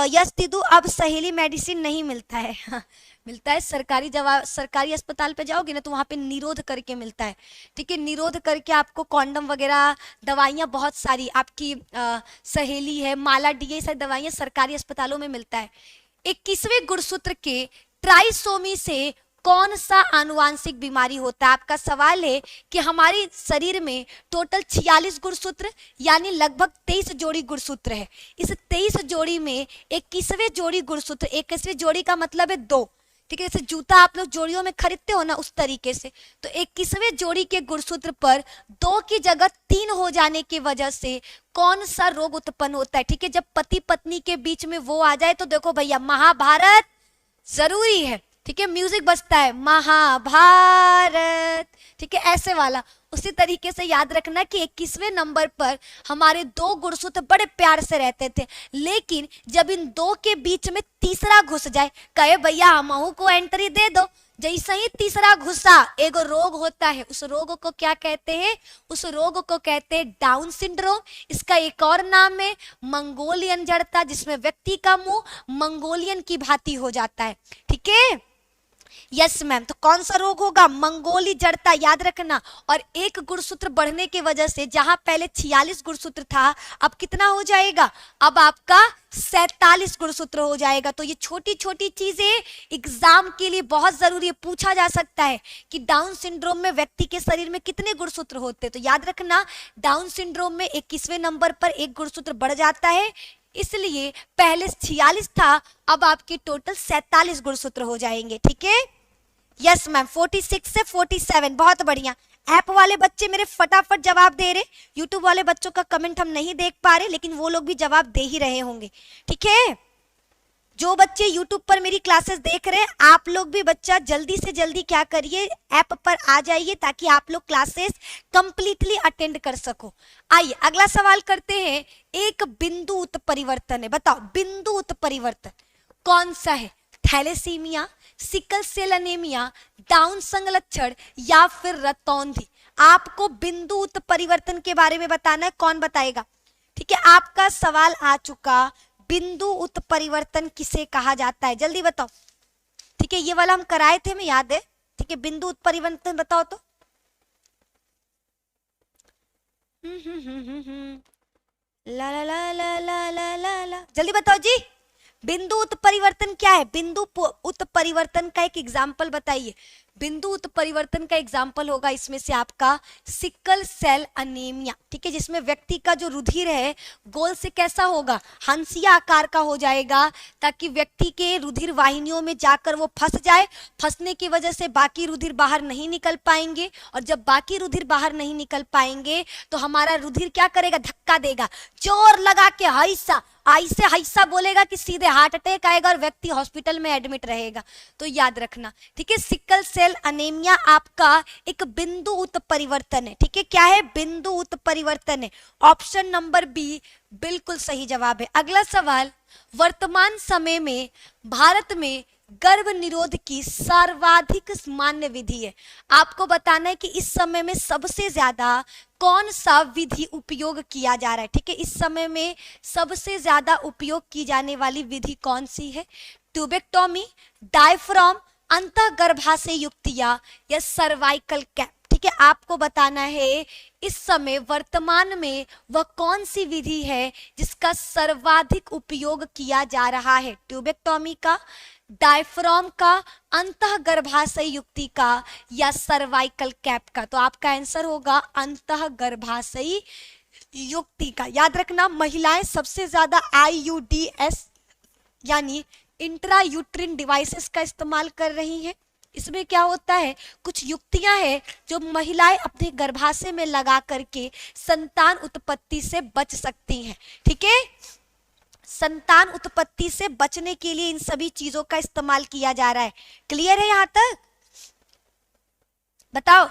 यस दीदू, अब सहेली मेडिसिन नहीं मिलता है मिलता है सरकारी अस्पताल पे जाओगे ना तो वहाँ पे निरोध करके मिलता है, ठीक है। निरोध करके आपको कॉन्डम वगैरह दवाइयाँ बहुत सारी, आपकी सहेली है, माला डी, ये सारी दवाइयाँ सरकारी अस्पतालों में मिलता है। 21वें गुणसूत्र के ट्राइसोमी से कौन सा आनुवांशिक बीमारी होता है? आपका सवाल है कि हमारे शरीर में टोटल 46 गुणसूत्र यानी लगभग 23 जोड़ी गुणसूत्र है। इस 23 जोड़ी में 21वें जोड़ी गुणसूत्र, 21वें जोड़ी का मतलब है 2, ठीक है, जैसे जूता आप लोग जोड़ियों में खरीदते हो ना, उस तरीके से। तो 21वें जोड़ी के गुणसूत्र पर 2 की जगह 3 हो जाने की वजह से कौन सा रोग उत्पन्न होता है? ठीक है, जब पति पत्नी के बीच में वो आ जाए तो देखो भैया महाभारत जरूरी है, ठीक है, म्यूजिक बजता है महाभारत, ठीक है, ऐसे वाला। उसी तरीके से याद रखना कि 21वें नंबर पर हमारे 2 गुणसूत्र बड़े प्यार से रहते थे, लेकिन जब इन 2 के बीच में तीसरा घुस जाए, कहे भैया हमहू को एंट्री दे दो, जैसे ही तीसरा घुसा एक रोग होता है। उस रोग को क्या कहते हैं? उस रोग को कहते हैं डाउन सिंड्रोम। इसका एक और नाम है मंगोलियन जड़ता, जिसमें व्यक्ति का मुंह मंगोलियन की भांति हो जाता है, ठीक है। यस मैम, तो कौन सा रोग होगा? मंगोली जड़ता, याद रखना। और एक गुणसूत्र बढ़ने की वजह से जहां पहले 46 गुणसूत्र था, अब कितना हो जाएगा? अब आपका 47 गुणसूत्र हो जाएगा। तो ये छोटी छोटी चीजें एग्जाम के लिए बहुत जरूरी है, पूछा जा सकता है कि डाउन सिंड्रोम में व्यक्ति के शरीर में कितने गुणसूत्र होते हैं। तो याद रखना, डाउन सिंड्रोम में 21वें नंबर पर एक गुणसूत्र बढ़ जाता है, इसलिए पहले 46 था, अब आपके टोटल 47 गुणसूत्र हो जाएंगे, ठीक है। यस मैम, 46 से 47, बहुत बढ़िया। ऐप वाले बच्चे मेरे फटाफट जवाब दे रहे, यूट्यूब वाले बच्चों का कमेंट हम नहीं देख पा रहे, लेकिन वो लोग भी जवाब दे ही रहे होंगे, ठीक है। जो बच्चे यूट्यूब पर मेरी क्लासेस देख रहे हैं, आप लोग भी बच्चा जल्दी से जल्दी क्या करिए, ऐप पर आ जाइए ताकि आप लोग क्लासेस कंप्लीटली अटेंड कर सको। आइए अगला सवाल करते हैं। एक बिंदु उत्परिवर्तन है, बताओ बिंदु उत्परिवर्तन कौन सा है? Thalassaemia, sickle cell anaemia, Down संलक्षण या फिर रतौंधी? आपको बिंदु उत्परिवर्तन के बारे में बताना है, कौन बताएगा? ठीक है, आपका सवाल आ चुका, बिंदु उत्परिवर्तन किसे कहा जाता है? जल्दी बताओ, ठीक है, ये वाला हम कराए थे, हमें याद है, ठीक है। बिंदु उत्परिवर्तन बताओ तो। ला ला ला ला ला ला ला ला, जल्दी बताओ जी, बिंदु उत्परिवर्तन क्या है? बिंदु उत्परिवर्तन का एक एग्जाम्पल बताइए। बिंदु उत्परिवर्तन का एग्जाम्पल होगा इसमें से आपका सिकल सेल अनीमिया, ठीक है, जिसमें व्यक्ति का जो रुधिर है गोल से कैसा होगा? हंसिया आकार का हो जाएगा, ताकि व्यक्ति के रुधिर वाहिनियों में जाकर वो फंस जाए। फंसने की वजह से बाकी रुधिर बाहर नहीं निकल पाएंगे, और जब बाकी रुधिर बाहर नहीं निकल पाएंगे तो हमारा रुधिर क्या करेगा? धक्का देगा, जोर लगा के हैसा, ऐसे हैसा बोलेगा कि सीधे हार्ट अटैक आएगा और व्यक्ति हॉस्पिटल में एडमिट रहेगा। तो याद रखना, ठीक है, सिकल सेल अनीमिया आपका एक बिंदु उत्परिवर्तन है, ठीक है। क्या है? बिंदु उत्परिवर्तन है। ऑप्शन नंबर बी बिल्कुल सही जवाब है। अगला सवाल, वर्तमान समय में भारत में गर्भ निरोध की सर्वाधिक मान्य विधि है। आपको बताना है कि इस समय में सबसे ज्यादा कौन सा विधि उपयोग किया जा रहा है, ठीक है। इस समय में सबसे ज्यादा उपयोग की जाने वाली विधि कौन सी है? ट्यूबेक्टोमी, डायफ्राम, अंतःगर्भाशय युक्तियां या सर्वाइकल कैप, ठीक है। आपको बताना है इस समय वर्तमान में वह कौन सी विधि है जिसका सर्वाधिक उपयोग किया जा रहा है? ट्यूबेक्टोमी का, डायफ्राम का, अंतःगर्भाशय युक्ति का या सर्वाइकल कैप का? तो आपका आंसर होगा अंतःगर्भाशय युक्ति का। याद रखना, महिलाएं सबसे ज्यादा IUDs यानी इंट्रा यूट्रिन डिवाइसेस का इस्तेमाल कर रही हैं। इसमें क्या होता है, कुछ युक्तियां हैं जो महिलाएं अपने गर्भाशय में लगा करके संतान उत्पत्ति से बच सकती हैं, ठीक है। संतान उत्पत्ति से बचने के लिए इन सभी चीजों का इस्तेमाल किया जा रहा है। क्लियर है यहां तक? बताओ।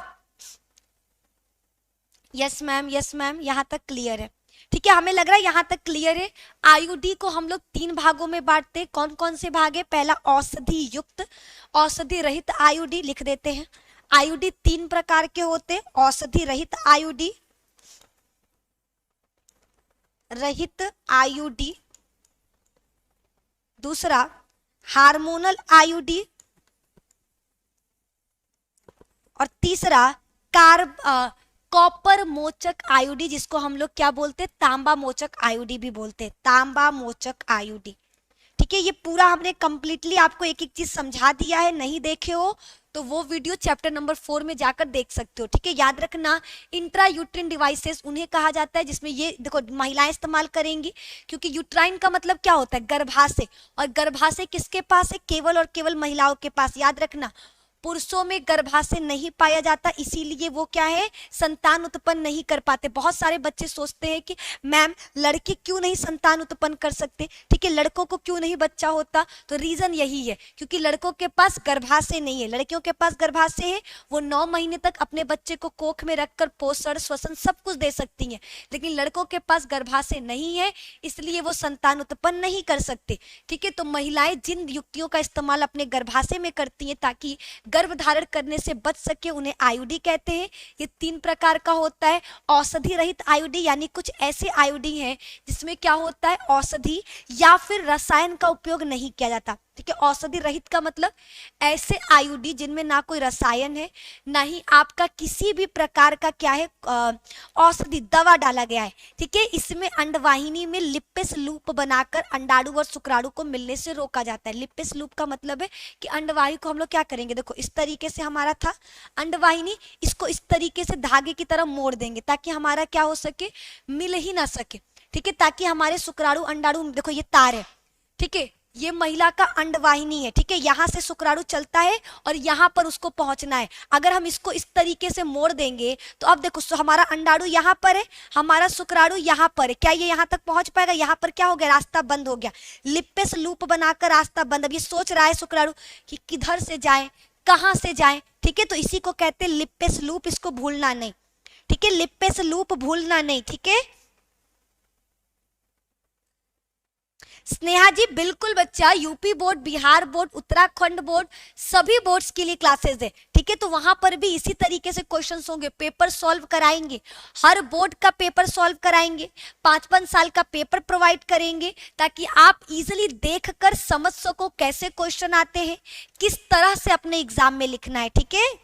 यस मैम, यस मैम, यहां तक क्लियर है, ठीक है। हमें लग रहा है यहां तक क्लियर है। आयुडी को हम लोग 3 भागों में बांटते हैं। कौन कौन से भाग है? पहला औषधि युक्त, औषधि रहित आयुडी, लिख देते हैं। आयुडी 3 प्रकार के होते हैं, औषधि रहित आयुडी, रहित आयुडी, दूसरा हार्मोनल आयुडी, और तीसरा कॉपर मोचक आयुडी, जिसको हम लोग क्या बोलते हैं? तांबा मोचक आयुडी भी बोलते हैं, तांबा मोचक आयुडी, ठीक है। ये पूरा हमने कंप्लीटली आपको एक एक चीज समझा दिया है। नहीं देखे हो तो वो वीडियो चैप्टर नंबर 4 में जाकर देख सकते हो, ठीक है। याद रखना, इंट्रा यूट्राइन डिवाइसेस उन्हें कहा जाता है जिसमें ये देखो महिलाएं इस्तेमाल करेंगी, क्योंकि यूट्राइन का मतलब क्या होता है, गर्भाशय, और गर्भाशय किसके पास है, केवल और केवल महिलाओं के पास। याद रखना, पुरुषों में गर्भाशय नहीं पाया जाता, इसीलिए वो क्या है, संतान उत्पन्न नहीं कर पाते। बहुत सारे बच्चे सोचते हैं कि मैम लड़के क्यों नहीं संतान उत्पन्न कर सकते, ठीक है, लड़कों को क्यों नहीं बच्चा होता, तो रीजन यही है क्योंकि लड़कों के पास गर्भाशय नहीं है। लड़कियों के पास गर्भाशय है, वो 9 महीने तक अपने बच्चे को कोख में रखकर पोषण श्वसन सब कुछ दे सकती हैं, लेकिन लड़कों के पास गर्भाशय नहीं है, इसलिए वो संतान उत्पन्न नहीं कर सकते, ठीक है। तो महिलाएं जिन युक्तियों का इस्तेमाल अपने गर्भाशय में करती हैं ताकि गर्भ धारण करने से बच सके, उन्हें आईयूडी कहते हैं। ये 3 प्रकार का होता है। औषधि रहित आईयूडी, यानी कुछ ऐसे आईयूडी हैं जिसमें क्या होता है, औषधि या फिर रसायन का उपयोग नहीं किया जाता, ठीक है। औषधि रहित का मतलब ऐसे आईयूडी जिनमें ना कोई रसायन है, ना ही आपका किसी भी प्रकार का क्या है, औषधि दवा डाला गया है, ठीक है। इसमें अंडवाहिनी में लिपिस लूप बनाकर अंडाणु और शुक्राणु को मिलने से रोका जाता है। लिपिस लूप का मतलब है कि अंडवाहिनी को हम लोग क्या करेंगे, देखो इस तरीके से हमारा था अंडवाहिनी, इसको इस तरीके से धागे की तरह मोड़ देंगे ताकि हमारा क्या हो सके, मिल ही ना सके, ठीक है, ताकि हमारे शुक्राणु अंडाणु, देखो ये तार है, ठीक है, ये महिला का अंडवाहिनी है, ठीक है, यहाँ से शुक्राणु चलता है और यहाँ पर उसको पहुंचना है। अगर हम इसको इस तरीके से मोड़ देंगे तो अब देखो हमारा अंडाणु यहाँ पर है, हमारा शुक्राणु यहाँ पर है, क्या ये यहाँ तक पहुंच पाएगा, यहाँ पर क्या हो गया, रास्ता बंद हो गया, लिपिस लूप बनाकर रास्ता बंद। अब ये सोच रहा है शुक्राणु कि किधर से जाए, कहाँ से जाए, ठीक है, तो इसी को कहते हैं लिपिस लूप, इसको भूलना नहीं, ठीक है, लिपिस लूप भूलना नहीं, ठीक है। स्नेहा जी बिल्कुल बच्चा, UP board, Bihar board, Uttarakhand board, सभी बोर्ड्स के लिए क्लासेस है, ठीक है, तो वहां पर भी इसी तरीके से क्वेश्चंस होंगे, पेपर सॉल्व कराएंगे, हर बोर्ड का पेपर सॉल्व कराएंगे, 5-5 साल का पेपर प्रोवाइड करेंगे ताकि आप इजीली देखकर समझ सको कैसे क्वेश्चन आते हैं, किस तरह से अपने एग्जाम में लिखना है, ठीक है।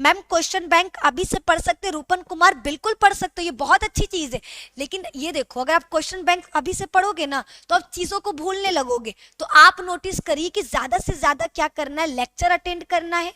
मैम क्वेश्चन बैंक अभी से पढ़ सकते, रूपन कुमार बिल्कुल पढ़ सकते हो, ये बहुत अच्छी चीज है, लेकिन ये देखो अगर आप क्वेश्चन बैंक अभी से पढ़ोगे ना तो आप चीजों को भूलने लगोगे। तो आप नोटिस करिए कि ज्यादा से ज्यादा क्या करना है, लेक्चर अटेंड करना है,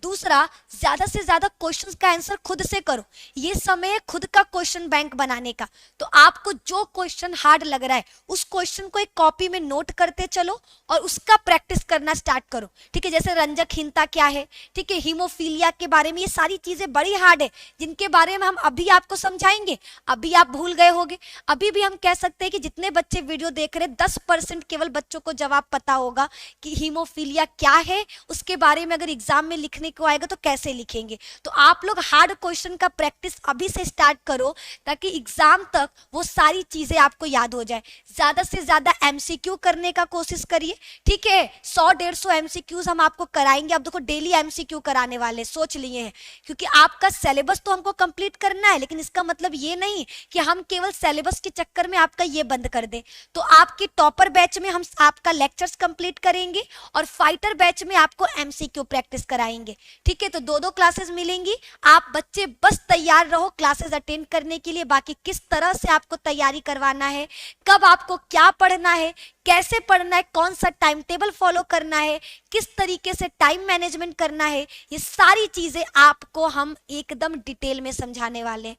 दूसरा ज्यादा से ज्यादा क्वेश्चंस का आंसर खुद से करो, ये समय है खुद का क्वेश्चन बैंक बनाने का। तो आपको जो क्वेश्चन हार्ड लग रहा है उस क्वेश्चन को एक कॉपी में नोट करते चलो और उसका प्रैक्टिस करना स्टार्ट करो, ठीक है। जैसे रंजकहीनता क्या है, ठीक है, हीमोफीलिया के बारे में, ये सारी चीजें बड़ी हार्ड है जिनके बारे में हम अभी आपको समझाएंगे, अभी आप भूल गए होगे। अभी भी हम कह सकते हैं कि जितने बच्चे वीडियो देख रहे 10% केवल बच्चों को जवाब पता होगा कि हीमोफीलिया क्या है, उसके बारे में अगर एग्जाम में लिखने को आएगा तो कैसे लिखेंगे। तो आप लोग हार्ड क्वेश्चन का प्रैक्टिस अभी से स्टार्ट करो ताकि एग्जाम तक वो सारी चीजें आपको याद हो जाए। ज्यादा से ज्यादा एमसीक्यू करने का कोशिश करिए, ठीक है, 100-150 एमसीक्यूज हम आपको कराएंगे। अब देखो डेली एमसीक्यू कराने वाले सोच लिए हैं, क्योंकि आपका सिलेबस तो हमको कंप्लीट करना है, लेकिन इसका मतलब ये नहीं कि हम केवल सिलेबस के चक्कर में आपका ये बंद कर दें। तो आपकी टॉपर बैच में हम आपका लेक्चर्स कंप्लीट करेंगे और फाइटर बैच में आपको एमसीक्यू प्रैक्टिस कराएंगे, ठीक है। तो 2-2 क्लासेस मिलेंगी, आप बच्चे बस तैयार रहो क्लासेस अटेंड करने के लिए। बाकी किस तरह से आपको तैयारी करवाना है, कब आपको क्या पढ़ना है, कैसे पढ़ना है, कौन सा टाइम टेबल फॉलो करना है, किस तरीके से टाइम मैनेजमेंट करना है, ये सारी चीजें आपको हम एकदम डिटेल में समझाने वाले हैं,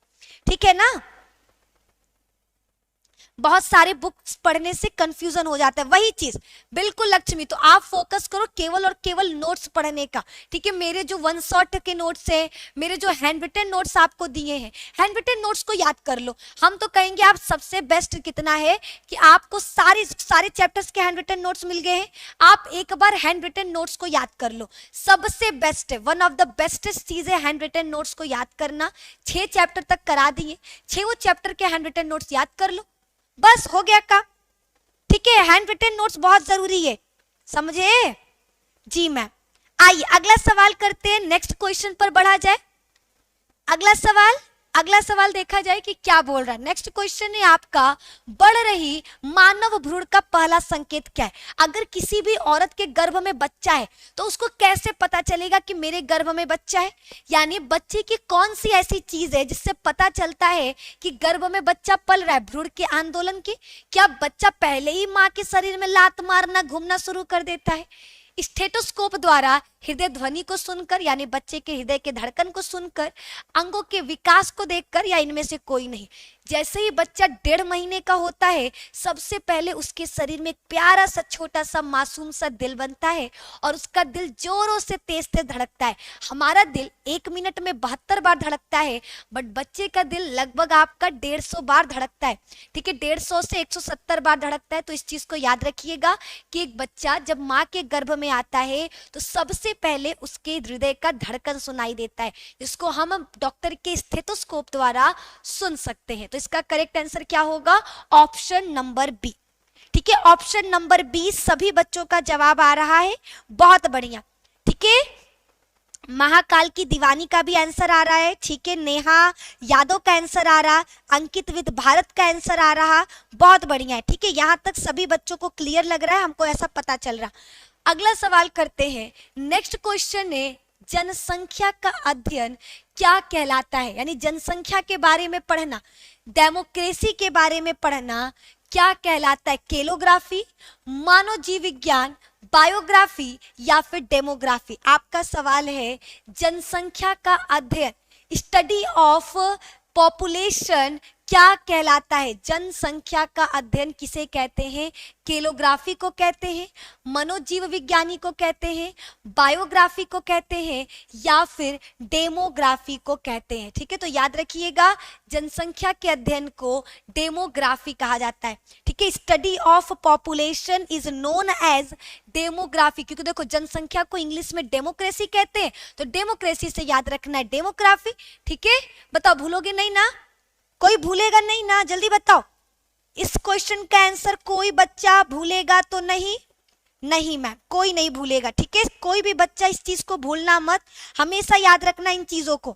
ठीक है ना। बहुत सारे बुक्स पढ़ने से कंफ्यूजन हो जाता है, वही चीज बिल्कुल लक्ष्मी। तो आप फोकस करो केवल और केवल नोट्स पढ़ने का, ठीक है। मेरे जो 1 शॉट के नोट्स है, मेरे जो हैंड रिटन नोट्स आपको दिए हैं, हैंड रिटन नोट्स को याद कर लो। हम तो कहेंगे आप सबसे बेस्ट कितना है कि आपको सारे चैप्टर्स के हैंड रिटन नोट्स मिल गए हैं, आप एक बार हैंड रिटन नोट्स को याद कर लो। सबसे बेस्ट है, वन ऑफ द बेस्टेस्ट चीज है हैंड रिटन नोट्स को याद करना। 6 चैप्टर तक करा दिए, 6 चैप्टर के हैंड रिटन नोट्स याद कर लो, बस हो गया काम, ठीक है। हैंड रिटन नोट्स बहुत जरूरी है, समझे जी मैम। आइए अगला सवाल करते हैं, नेक्स्ट क्वेश्चन पर बढ़ा जाए। अगला सवाल देखा जाए कि क्या बोल रहा है। नेक्स्ट क्वेश्चन है आपका, बढ़ रही मानव भ्रूण का पहला संकेत क्या है। अगर किसी भी औरत के गर्भ में बच्चा है तो उसको कैसे पता चलेगा कि मेरे गर्भ में बच्चा है, यानी बच्चे की कौन सी ऐसी चीज है जिससे पता चलता है कि गर्भ में बच्चा पल रहा है। भ्रूण के आंदोलन की, क्या बच्चा पहले ही माँ के शरीर में लात मारना घूमना शुरू कर देता है, स्टेथोस्कोप द्वारा हृदय ध्वनि को सुनकर, यानी बच्चे के हृदय के धड़कन को सुनकर, अंगों के विकास को देखकर, या इनमें से कोई नहीं। जैसे ही बच्चा 1.5 महीने का होता है, सबसे पहले उसके शरीर में एक प्यारा सा छोटा सा मासूम सा दिल बनता है और उसका दिल जोरों से तेज तेज धड़कता है। हमारा दिल 1 मिनट में 72 बार धड़कता है, बट बच्चे का दिल लगभग आपका 150 बार धड़कता है। ठीक है, 150 से 170 बार धड़कता है। तो इस चीज को याद रखिएगा कि एक बच्चा जब माँ के गर्भ में आता है तो सबसे पहले उसके हृदय का धड़कन सुनाई देता है, जिसको हम डॉक्टर के स्टेथोस्कोप द्वारा सुन सकते हैं। तो इसका करेक्ट आंसर क्या होगा? Option number B. ठीक है, ऑप्शन नंबर बी सभी बच्चों का जवाब आ रहा है, बहुत बढ़िया। ठीक है, महाकाल की दीवानी का भी आंसर आ रहा है। ठीक है, नेहा यादव का आंसर आ रहा, अंकित विद भारत का आंसर आ रहा, बहुत बढ़िया है। ठीक है, यहां तक सभी बच्चों को क्लियर लग रहा है, हमको ऐसा पता चल रहा। अगला सवाल करते हैं। नेक्स्ट क्वेश्चन है, जनसंख्या का अध्ययन क्या कहलाता है? यानी जनसंख्या के बारे में पढ़ना, डेमोक्रेसी के बारे में पढ़ना क्या कहलाता है? केलोग्राफी, मानव जीव विज्ञान, बायोग्राफी या फिर डेमोग्राफी? आपका सवाल है जनसंख्या का अध्ययन, स्टडी ऑफ पॉपुलेशन क्या कहलाता है? जनसंख्या का अध्ययन किसे कहते हैं? केलोग्राफी को कहते हैं, मनोजीव विज्ञानी को कहते हैं, बायोग्राफी को कहते हैं या फिर डेमोग्राफी को कहते हैं। ठीक है, तो याद रखिएगा जनसंख्या के अध्ययन को डेमोग्राफी कहा जाता है। ठीक है, study of population is known as demography, क्योंकि देखो जनसंख्या को इंग्लिश में डेमोक्रेसी कहते हैं, तो डेमोक्रेसी से याद रखना है डेमोग्राफी। ठीक है, बताओ भूलोगे नहीं ना? कोई भूलेगा नहीं ना? जल्दी बताओ, इस क्वेश्चन का आंसर कोई बच्चा भूलेगा तो नहीं? नहीं मैम, कोई नहीं भूलेगा। ठीक है, कोई भी बच्चा इस चीज को भूलना मत, हमेशा याद रखना इन चीजों को।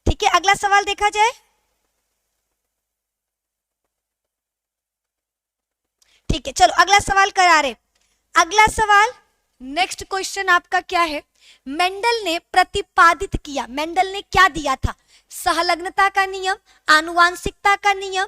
ठीक है, अगला सवाल देखा जाए। ठीक है, चलो अगला सवाल करा रहे। अगला सवाल, नेक्स्ट क्वेश्चन आपका क्या है? मेंडल ने प्रतिपादित किया, मेंडल ने क्या दिया था? सहलग्नता का नियम, आनुवांशिकता का नियम,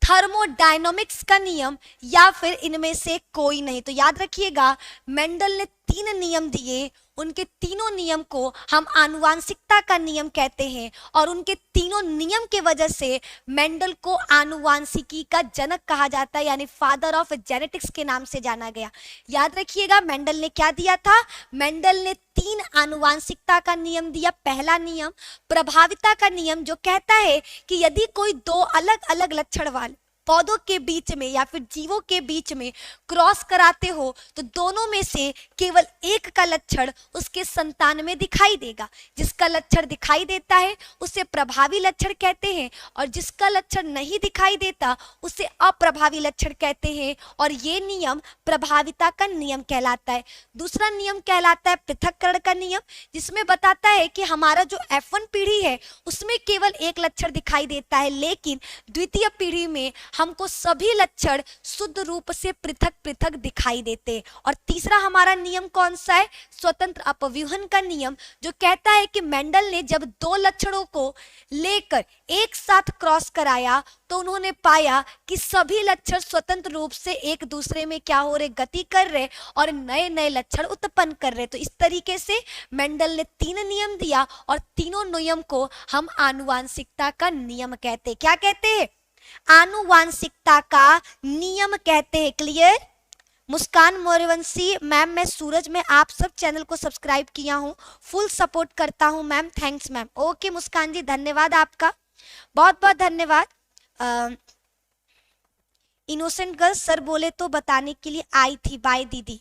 थर्मोडायनामिक्स का नियम या फिर इनमें से कोई नहीं? तो याद रखिएगा मेंडल ने 3 नियम दिए, उनके तीनों नियम को हम आनुवांशिकता का नियम कहते हैं और उनके तीनों नियम के वजह से मेंडल को आनुवांशिकी का जनक कहा जाता है, यानी फादर ऑफ जेनेटिक्स के नाम से जाना गया। याद रखिएगा मेंडल ने क्या दिया था? मेंडल ने 3 आनुवांशिकता का नियम दिया। पहला नियम प्रभाविता का नियम, जो कहता है कि यदि कोई 2 अलग अलग लक्षण वाले पौधों के बीच में या फिर जीवों के बीच में क्रॉस कराते हो तो दोनों में से केवल एक का लक्षण उसके संतान में दिखाई देगा। जिसका लक्षण दिखाई देता है उसे प्रभावी लक्षण कहते हैं और जिसका लक्षण नहीं दिखाई देता उसे अप्रभावी लक्षण कहते हैं, और ये नियम प्रभाविता का नियम कहलाता है। दूसरा नियम कहलाता है पृथक्करण का नियम, जिसमें बताता है कि हमारा जो F1 पीढ़ी है उसमें केवल एक लक्षण दिखाई देता है, लेकिन द्वितीय पीढ़ी में हमको सभी लक्षण शुद्ध रूप से पृथक पृथक दिखाई देते हैं। और तीसरा हमारा नियम कौन सा है? स्वतंत्र अपव्यूहन का नियम, जो कहता है कि मेंडल ने जब 2 लक्षणों को लेकर एक साथ क्रॉस कराया तो उन्होंने पाया कि सभी लक्षण स्वतंत्र रूप से एक दूसरे में क्या हो रहे? गति कर रहे और नए नए लक्षण उत्पन्न कर रहे। तो इस तरीके से मेंडल ने 3 नियम दिया और तीनों नियम को हम आनुवांशिकता का नियम कहते हैं। क्या कहते हैं? आनुवांशिकता का नियम कहते हैं। क्लियर? मुस्कान मौर्यवंशी मैम, मैं सूरज में आप सब चैनल को सब्सक्राइब किया हूँ, फुल सपोर्ट करता हूँ मैम। Thanks ma'am. ओके मुस्कान जी, धन्यवाद आपका, बहुत बहुत धन्यवाद। इनोसेंट गर्ल सर बोले तो बताने के लिए आई थी, बाय दीदी।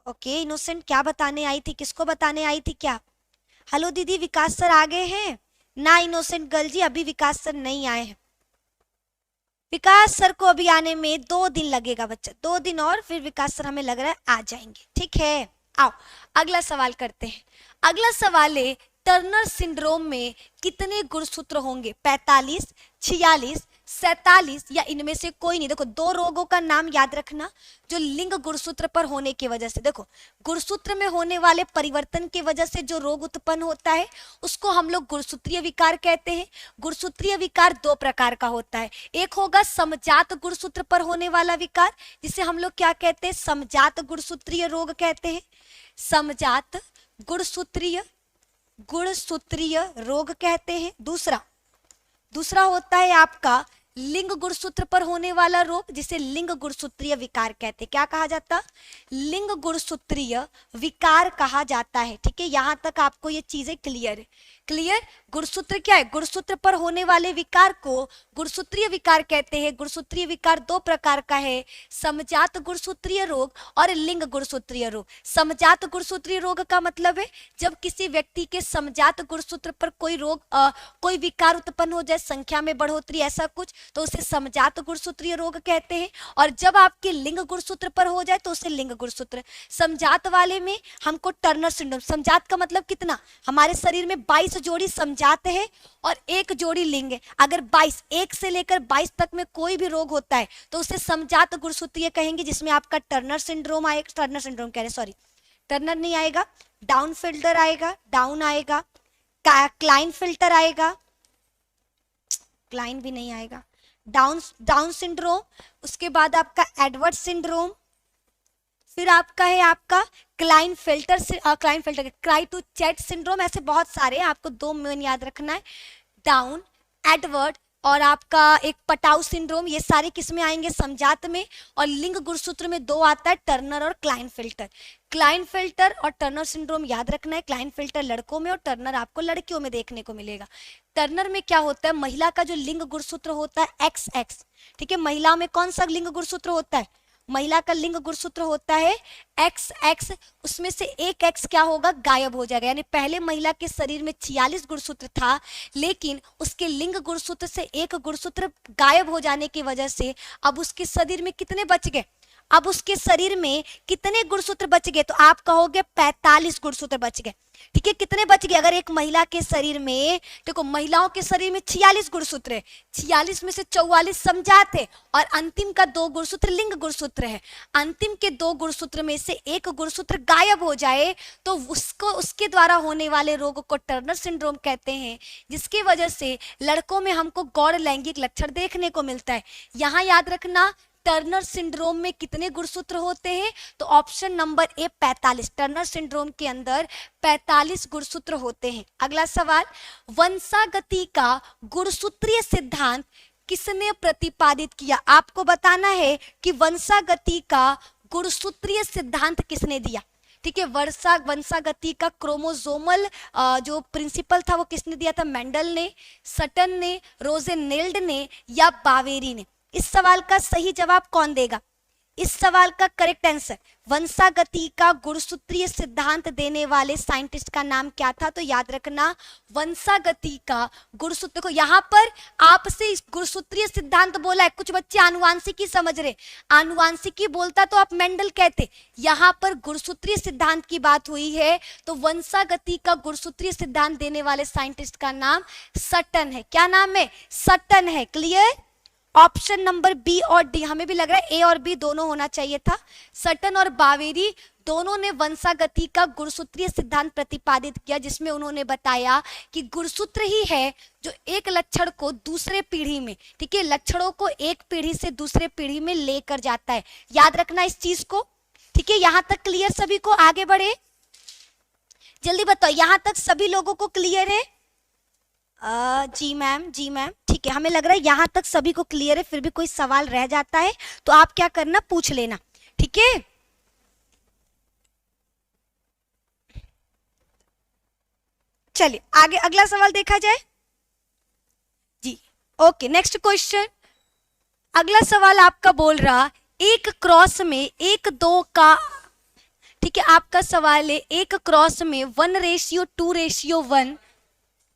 ओके इनोसेंट, क्या बताने आई थी? किसको बताने आई थी क्या? हेलो दीदी, विकास सर आ गए हैं ना? इनोसेंट गर्ल जी, अभी विकास सर नहीं आए हैं। विकास सर को अभी आने में 2 दिन लगेगा बच्चा, 2 दिन और फिर विकास सर हमें लग रहा है आ जाएंगे। ठीक है, आओ अगला सवाल करते हैं। अगला सवाल है टर्नर सिंड्रोम में कितने गुणसूत्र होंगे? 45, 46, 47 या इनमें से कोई नहीं। देखो दो रोगों का नाम याद रखना जो लिंग गुणसूत्र पर होने की वजह से, देखो गुणसूत्र में होने वाले परिवर्तन की वजह से जो रोग उत्पन्न होता है उसको हम लोग गुणसूत्रीय विकार कहते हैं। गुणसूत्रीय विकार दो प्रकार का होता है, एक होगा समजात गुणसूत्र पर होने वाला विकार जिसे हम लोग क्या कहते हैं, समजात गुणसूत्रीय रोग कहते हैं, समजात गुणसूत्रीय रोग कहते हैं। दूसरा होता है आपका लिंग गुणसूत्र पर होने वाला रोग जिसे लिंग गुणसूत्रीय विकार कहते हैं। क्या कहा जाता, लिंग गुणसूत्रीय विकार कहा जाता है। ठीक है, यहां तक आपको ये चीजें क्लियर है। क्लियर, गुणसूत्र क्या है, गुणसूत्र पर होने वाले विकार को गुणसूत्रीय विकार कहते हैं। गुणसूत्रीय विकार दो प्रकार का है, समजात गुणसूत्रीय रोग और लिंग गुणसूत्रीय रोग। समजात गुणसूत्रीय रोग का मतलब है जब किसी व्यक्ति के समजात गुणसूत्र पर कोई रोग कोई विकार उत्पन्न हो जाए, संख्या में बढ़ोतरी ऐसा कुछ, तो उसे समजात गुणसूत्रीय रोग कहते हैं। और जब आपके लिंग गुणसूत्र पर हो जाए तो उसे लिंग गुणसूत्र। समजात वाले में हमको टर्नर सिंड्रोम, समजात का मतलब कितना, हमारे शरीर में 22 जोड़ी समजात है और एक जोड़ी लिंग है। अगर 22 1 से लेकर 22 तक में कोई भी रोग होता है तो उसे समजात गुणसूत्रीय कहेंगे, जिसमें आपका टर्नर सिंड्रोम आएगा, टर्नर सिंड्रोम कह रहे सॉरी, टर्नर नहीं आएगा, डाउन फिल्टर आएगा, डाउन आएगा, क्लाइन फिल्टर आएगा, क्लाइन भी नहीं आएगा, डाउन सिंड्रोम, उसके बाद आपका एडवर्ड सिंड्रोम, फिर आपका है आपका क्लाइन फिल्टर क्राइटोचैट सिंड्रोम। ऐसे बहुत सारे, आपको दो मेन याद रखना है, डाउन, एडवर्ड और आपका एक पटाउ सिंड्रोम। ये सारे किस में आएंगे, समजात में। और लिंग गुणसूत्र में दो आता है, टर्नर और क्लाइन फिल्टर। क्लाइन फिल्टर और टर्नर सिंड्रोम याद रखना है, क्लाइन फिल्टर लड़कों में और टर्नर आपको लड़कियों में देखने को मिलेगा। टर्नर में क्या होता है, महिला का जो लिंग गुणसूत्र होता है XX, ठीक है, महिला में कौन सा लिंग गुणसूत्र होता है, महिला का लिंग गुणसूत्र होता है XX, उसमें से एक X क्या होगा, गायब हो जाएगा। यानी पहले महिला के शरीर में 46 गुणसूत्र था, लेकिन उसके लिंग गुणसूत्र से एक गुणसूत्र गायब हो जाने की वजह से अब उसके शरीर में कितने बच गए, अब उसके शरीर में कितने गुणसूत्र बच गए, तो आप कहोगे 45 गुणसूत्र बच गए। ठीक है, कितने बच गए, अगर एक महिला के शरीर में, देखो महिलाओं के शरीर में 46 गुणसूत्र है, 46 में से 44 समजात है और अंतिम का 2 गुणसूत्र लिंग गुणसूत्र है। अंतिम के 2 गुणसूत्र में से एक गुणसूत्र गायब हो जाए तो उसको, उसके द्वारा होने वाले रोग को टर्नर सिंड्रोम कहते हैं, जिसकी वजह से लड़कों में हमको गौर लैंगिक लक्षण देखने को मिलता है। यहाँ याद रखना, टर्नर सिंड्रोम में कितने गुणसूत्र होते हैं, तो option number A 45, Turner syndrome के अंदर 45 गुणसूत्र होते हैं। अगला सवाल, वंशागति का गुणसूत्रीय सिद्धांत किसने प्रतिपादित किया। आपको बताना है कि वंशागति का गुणसूत्रीय सिद्धांत किसने दिया। ठीक है, वंशागति का क्रोमोसोमल जो प्रिंसिपल था वो किसने दिया था, मेंडल ने, सटन ने, रोजेनेल्ड ने या बावेरी ने। इस सवाल का सही जवाब कौन देगा, इस सवाल का करेक्ट आंसर, वंशागति का गुणसूत्रीय सिद्धांत देने वाले साइंटिस्ट का नाम क्या था, तो याद रखना वंशागति का गुणसूत्र। देखो यहाँ पर आपसे गुणसूत्रीय सिद्धांत बोला है, कुछ बच्चे आनुवांशिकी समझ रहे, आनुवांशिकी बोलता तो आप मेंडल कहते, यहाँ पर गुणसूत्रीय सिद्धांत की बात हुई है, तो वंशागति का गुणसूत्रीय सिद्धांत देने वाले साइंटिस्ट का नाम सटन है। क्या नाम है, सटन है। क्लियर, ऑप्शन नंबर बी और डी, हमें भी लग रहा है ए और बी दोनों होना चाहिए था। सटन और बावेरी दोनों ने वंशागति का गुणसूत्रीय सिद्धांत प्रतिपादित किया, जिसमें उन्होंने बताया कि गुणसूत्र ही है जो एक लक्षण को दूसरे पीढ़ी में, ठीक है, लक्षणों को एक पीढ़ी से दूसरे पीढ़ी में लेकर जाता है। याद रखना इस चीज को। ठीक है, यहां तक क्लियर सभी को, आगे बढ़े, जल्दी बताओ, यहां तक सभी लोगों को क्लियर है। जी मैम, जी मैम, ठीक है, हमें लग रहा है यहाँ तक सभी को क्लियर है। फिर भी कोई सवाल रह जाता है तो आप क्या करना, पूछ लेना। ठीक है, चलिए आगे अगला सवाल देखा जाए जी। Okay, next question. अगला सवाल आपका बोल रहा, एक क्रॉस में 1:2 का, ठीक है, आपका सवाल है 1 क्रॉस में 1:2:1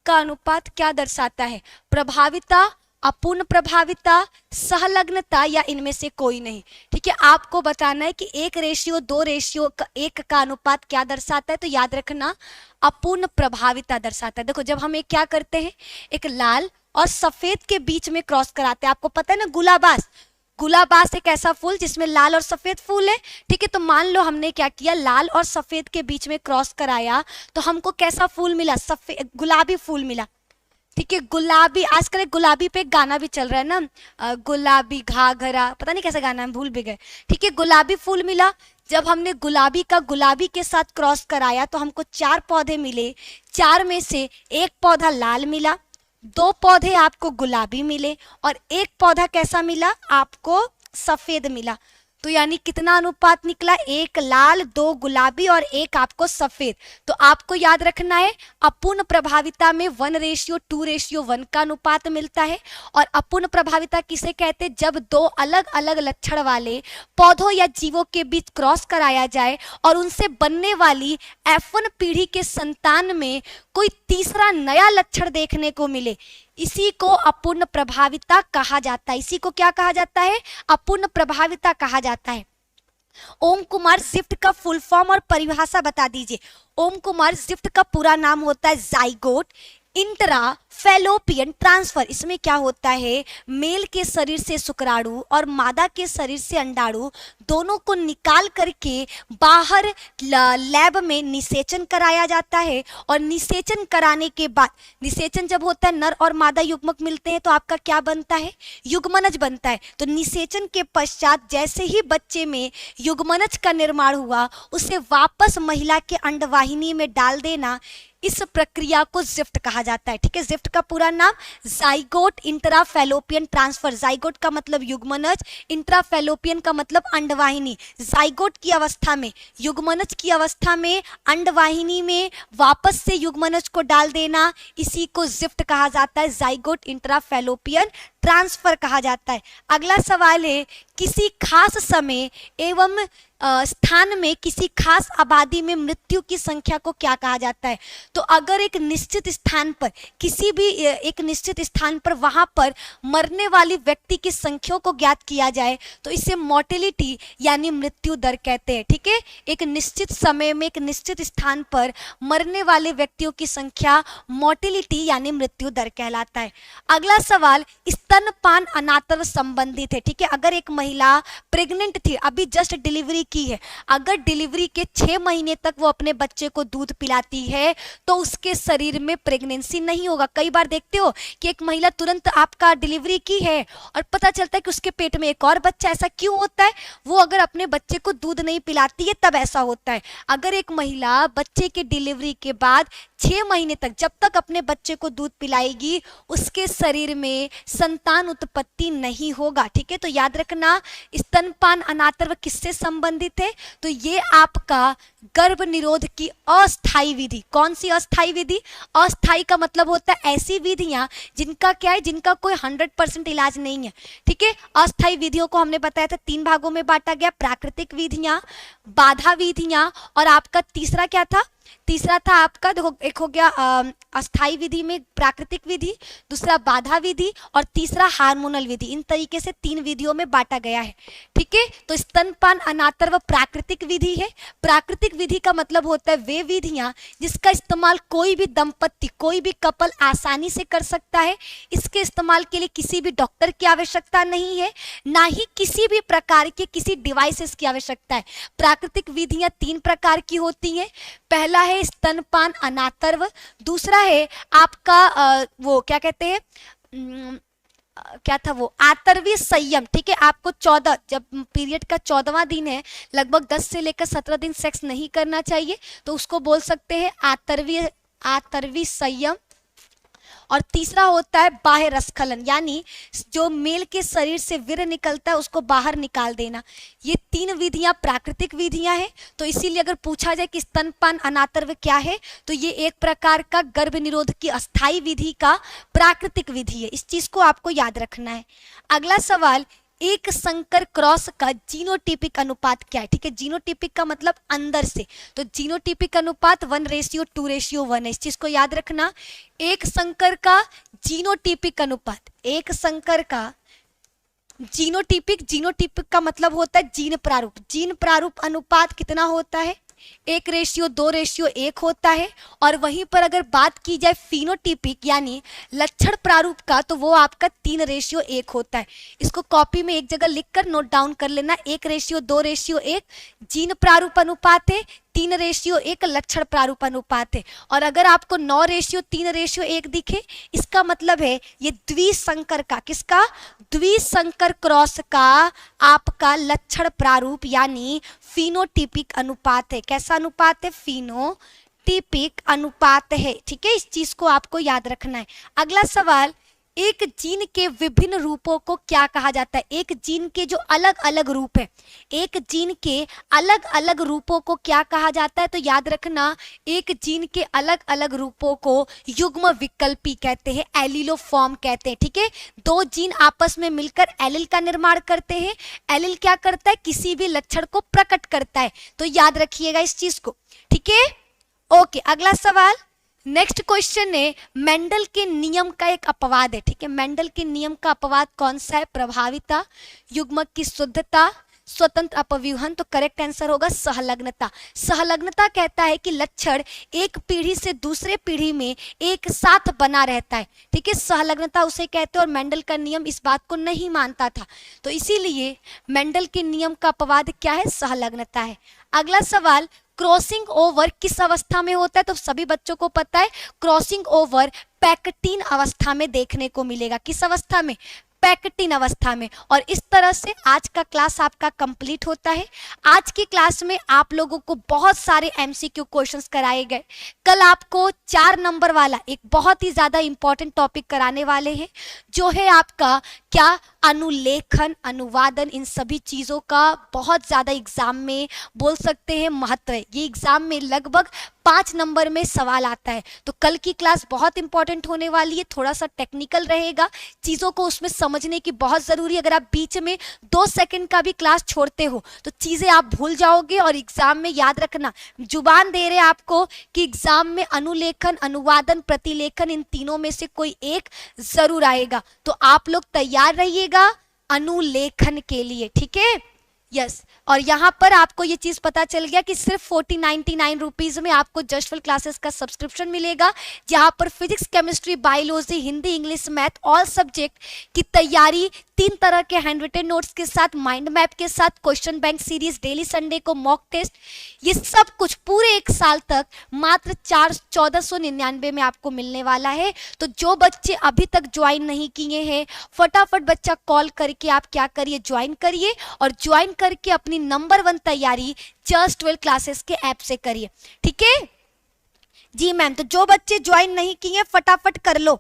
का अनुपात क्या दर्शाता है, प्रभाविता, अपूर्ण प्रभाविता, सहलग्नता या इनमें से कोई नहीं। ठीक है, आपको बताना है कि 1:2:1 का अनुपात क्या दर्शाता है, तो याद रखना अपूर्ण प्रभाविता दर्शाता है। देखो जब हम एक क्या करते हैं, एक लाल और सफेद के बीच में क्रॉस कराते हैं। आपको पता है ना गुलाबास, गुलाबास एक ऐसा फूल जिसमें लाल और सफेद फूल है, ठीक है। तो मान लो हमने क्या किया, लाल और सफेद के बीच में क्रॉस कराया, तो हमको कैसा फूल मिला, सफेद गुलाबी फूल मिला, ठीक है। गुलाबी, आजकल एक गुलाबी पे एक गाना भी चल रहा है ना, गुलाबी घाघरा, पता नहीं कैसा गाना है, भूल भी गए, ठीक है। गुलाबी फूल मिला। जब हमने गुलाबी का गुलाबी के साथ क्रॉस कराया तो हमको 4 पौधे मिले, 4 में से एक पौधा लाल मिला, 2 पौधे आपको गुलाबी मिले और एक पौधा कैसा मिला, आपको सफेद मिला। तो यानी कितना अनुपात निकला, 1 लाल 2 गुलाबी और 1 आपको सफेद। तो आपको याद रखना है अपूर्ण प्रभाविता में 1:2:1 का अनुपात मिलता है। और अपूर्ण प्रभाविता किसे कहते हैं, जब 2 अलग अलग लक्षण वाले पौधों या जीवों के बीच क्रॉस कराया जाए और उनसे बनने वाली F1 पीढ़ी के संतान में कोई तीसरा नया लक्षण देखने को मिले, इसी को अपूर्ण प्रभाविता कहा जाता है। इसी को क्या कहा जाता है, अपूर्ण प्रभाविता कहा जाता है। ओम कुमार ज़िफ्ट का फुल फॉर्म और परिभाषा बता दीजिए। ओम कुमार ज़िफ्ट का पूरा नाम होता है जाइगोट इंट्रा फैलोपियन ट्रांसफर। इसमें क्या होता है, मेल के शरीर से शुक्राणु और मादा के शरीर से अंडाणु दोनों को निकाल करके बाहर लैब में निषेचन कराया जाता है। और निषेचन कराने के बाद, निषेचन जब होता है नर और मादा युग्मक मिलते हैं तो आपका क्या बनता है, युग्मनज बनता है। तो निषेचन के पश्चात जैसे ही बच्चे में युग्मनज का निर्माण हुआ, उसे वापस महिला के अंडवाहिनी में डाल देना, इस प्रक्रिया को ज़िफ्ट कहा जाता है, ठीक है। ज़िफ्ट का पूरा नाम zygote intra fallopian transfer. Zygote का मतलब युग्मनज, इंट्रा फैलोपियन का मतलब अंडवाहिनी। जाइगोट की अवस्था में, युग्मनज की अवस्था में अंडवाहिनी में वापस से युग्मनज को डाल देना, इसी को ज़िफ्ट कहा जाता है, जाइगोट इंट्रा फैलोपियन ट्रांसफर कहा जाता है। अगला सवाल है, किसी खास समय एवं स्थान में किसी खास आबादी में मृत्यु की संख्या को क्या कहा जाता है। तो अगर एक निश्चित स्थान पर, किसी भी एक निश्चित स्थान पर वहां पर मरने वाली व्यक्ति की संख्या को ज्ञात किया जाए तो इसे मोर्टेलिटी यानी मृत्यु दर कहते हैं, ठीक है। एक निश्चित समय में एक निश्चित स्थान पर मरने वाले व्यक्तियों की संख्या मोर्टेलिटी यानी मृत्यु दर कहलाता है। अगला सवाल स्तनपान अनातव संबंधित है, ठीक है। अगर एक महिला प्रेग्नेंट थी, अभी जस्ट डिलीवरी की है, अगर डिलीवरी के 6 महीने तक वो अपने बच्चे को दूध पिलाती है तो उसके शरीर में प्रेगनेंसी नहीं होगा। कई बार देखते हो कि एक महिला तुरंत आपका डिलीवरी की है और पता चलता है कि उसके पेट में एक और बच्चा। ऐसा क्यों होता है, वो अगर अपने बच्चे को दूध नहीं पिलाती है तब ऐसा होता है। अगर एक महिला बच्चे के डिलीवरी के बाद 6 महीने तक, जब तक अपने बच्चे को दूध पिलाएगी, उसके शरीर में संतान उत्पत्ति नहीं होगा, ठीक है। तो याद रखना स्तनपान अनातव किससे संबंधित है, तो ये आपका गर्भ निरोध की अस्थायी विधि। कौन सी अस्थायी विधि, अस्थायी का मतलब होता है ऐसी विधियां जिनका क्या है, जिनका कोई 100% इलाज नहीं है, ठीक है। अस्थायी विधियों को हमने बताया था 3 भागों में बांटा गया, प्राकृतिक विधियां, बाधा विधियां और आपका तीसरा क्या था, तीसरा था आपका, देखो एक हो गया अस्थायी विधि में प्राकृतिक विधि, दूसरा बाधा विधि और तीसरा हार्मोनल विधि। इन तरीके से 3 विधियों में बांटा गया है, ठीक है। तो स्तनपान अनातव प्राकृतिक विधि है। प्राकृतिक विधि का मतलब होता है वे विधियां जिसका इस्तेमाल कोई भी दंपत्ति, कोई भी कपल आसानी से कर सकता है। इसके इस्तेमाल के लिए किसी भी डॉक्टर की आवश्यकता नहीं है, ना ही किसी भी प्रकार के किसी डिवाइसेस की आवश्यकता है। प्राकृतिक विधियां 3 प्रकार की होती हैं। पहला है स्तनपान अनातव, दूसरा है आपका वो क्या कहते हैं, क्या था वो, आतरवी संयम, ठीक है। आपको 14, जब पीरियड का 14वां दिन है, लगभग 10 से लेकर 17 दिन सेक्स नहीं करना चाहिए, तो उसको बोल सकते हैं आतरवी संयम। और तीसरा होता है बाह्य रसखलन, यानी जो मेल के शरीर से वीर्य निकलता है उसको बाहर निकाल देना। ये 3 विधियां प्राकृतिक विधियां हैं। तो इसीलिए अगर पूछा जाए कि स्तनपान अनातव क्या है, तो ये एक प्रकार का गर्भ निरोध की अस्थायी विधि का प्राकृतिक विधि है। इस चीज को आपको याद रखना है। अगला सवाल, एक संकर क्रॉस का जीनोटिपिक अनुपात क्या है, ठीक है। जीनोटिपिक का मतलब अंदर से, तो जीनोटिपिक अनुपात 1:2:1 है। इस चीज को याद रखना। एक संकर का जीनोटिपिक अनुपात, एक संकर का जीनोटिपिक का मतलब होता है जीन प्रारूप। जीन प्रारूप अनुपात कितना होता है, 1:2:1 होता है। और वहीं पर अगर बात की जाए फिनोटिपिक यानी लक्षण प्रारूप का, तो वो आपका 3:1 होता है। इसको कॉपी में एक जगह लिखकर नोट डाउन कर लेना। 1:2:1 जीन प्रारूप अनुपात है, 3:1 लक्षण प्रारूप अनुपात है। और अगर आपको 9:3:1 दिखे, इसका मतलब है ये द्विसंकर का, किसका, द्विसंकर क्रॉस का आपका लक्षण प्रारूप यानी फिनोटिपिक अनुपात है। कैसा अनुपात है, फिनोटिपिक अनुपात है। ठीक है, इस चीज को आपको याद रखना है। अगला सवाल, एक जीन के विभिन्न रूपों को क्या कहा जाता है। एक जीन के जो अलग अलग रूप है, एक जीन के अलग अलग रूपों को क्या कहा जाता है, तो याद रखना एक जीन के अलग अलग रूपों को युग्म विकल्पी कहते हैं, एलिलोफॉर्म कहते हैं। ठीक है, दो जीन आपस में मिलकर एलिल का निर्माण करते हैं। एलिल क्या करता है, किसी भी लक्षण को प्रकट करता है, तो याद रखिएगा इस चीज को। ठीक है, ओके। अगला सवाल, नेक्स्ट क्वेश्चन है, मेंडल के नियम का एक अपवाद है। ठीक है, मेंडल के नियम का अपवाद कौन सा है, प्रभाविता, युग्मक की शुद्धता, स्वतंत्र अपव्यूहन। तो करेक्ट आंसर होगा सहलग्नता। सहलग्नता कहता है कि लक्षण एक पीढ़ी से दूसरे पीढ़ी में एक साथ बना रहता है। ठीक है, सहलग्नता उसे कहते हैं, और मेंडल का नियम इस बात को नहीं मानता था, तो इसीलिए मेंडल के नियम का अपवाद क्या है, सहलग्नता है। अगला सवाल, क्रॉसिंग ओवर किस अवस्था में होता है, तो सभी बच्चों को पता है क्रॉसिंग ओवर पैक्टिन अवस्था में देखने को मिलेगा। किस अवस्था में, पैक्टिन अवस्था में। और इस तरह से आज का क्लास आपका कंप्लीट होता है। आज की क्लास में आप लोगों को बहुत सारे एमसीक्यू क्वेश्चंस कराए गए। कल आपको 4 नंबर वाला एक बहुत ही ज्यादा इंपॉर्टेंट टॉपिक कराने वाले हैं, जो है आपका क्या, अनुलेखन, अनुवादन। इन सभी चीजों का बहुत ज्यादा एग्जाम में बोल सकते हैं महत्व है। ये एग्जाम में लगभग 5 नंबर में सवाल आता है। तो कल की क्लास बहुत इंपॉर्टेंट होने वाली है, थोड़ा सा टेक्निकल रहेगा, चीजों को उसमें समझने की बहुत जरूरी है। अगर आप बीच में 2 सेकंड का भी क्लास छोड़ते हो तो चीजें आप भूल जाओगे, और एग्जाम में याद रखना, जुबान दे रहे आपको कि एग्जाम में अनुलेखन, अनुवादन, प्रतिलेखन, इन तीनों में से कोई एक जरूर आएगा। तो आप लोग तैयार रहिएगा अनुलेखन के लिए। ठीक है, यस। और यहाँ पर आपको ये चीज पता चल गया कि सिर्फ 4099 रुपीज में आपको जस्टफुल क्लासेस का सब्सक्रिप्शन मिलेगा, जहाँ पर physics, chemistry, biology, Hindi, English, math, all subject की तैयारी 3 तरह के हैंड रिटन नोट्स के साथ, माइंड मैप के साथ, question bank series, daily Sunday को मॉक टेस्ट, ये सब कुछ पूरे 1 साल तक मात्र 1499 में आपको मिलने वाला है। तो जो बच्चे अभी तक ज्वाइन नहीं किए हैं, फटाफट बच्चा कॉल करके आप क्या करिए, ज्वाइन करिए, और ज्वाइन करके अपनी नंबर 1 तैयारी जस्ट 12 क्लासेस के ऐप से करिए। ठीक है जी मैम, तो जो बच्चे ज्वाइन नहीं किए फटाफट कर लो,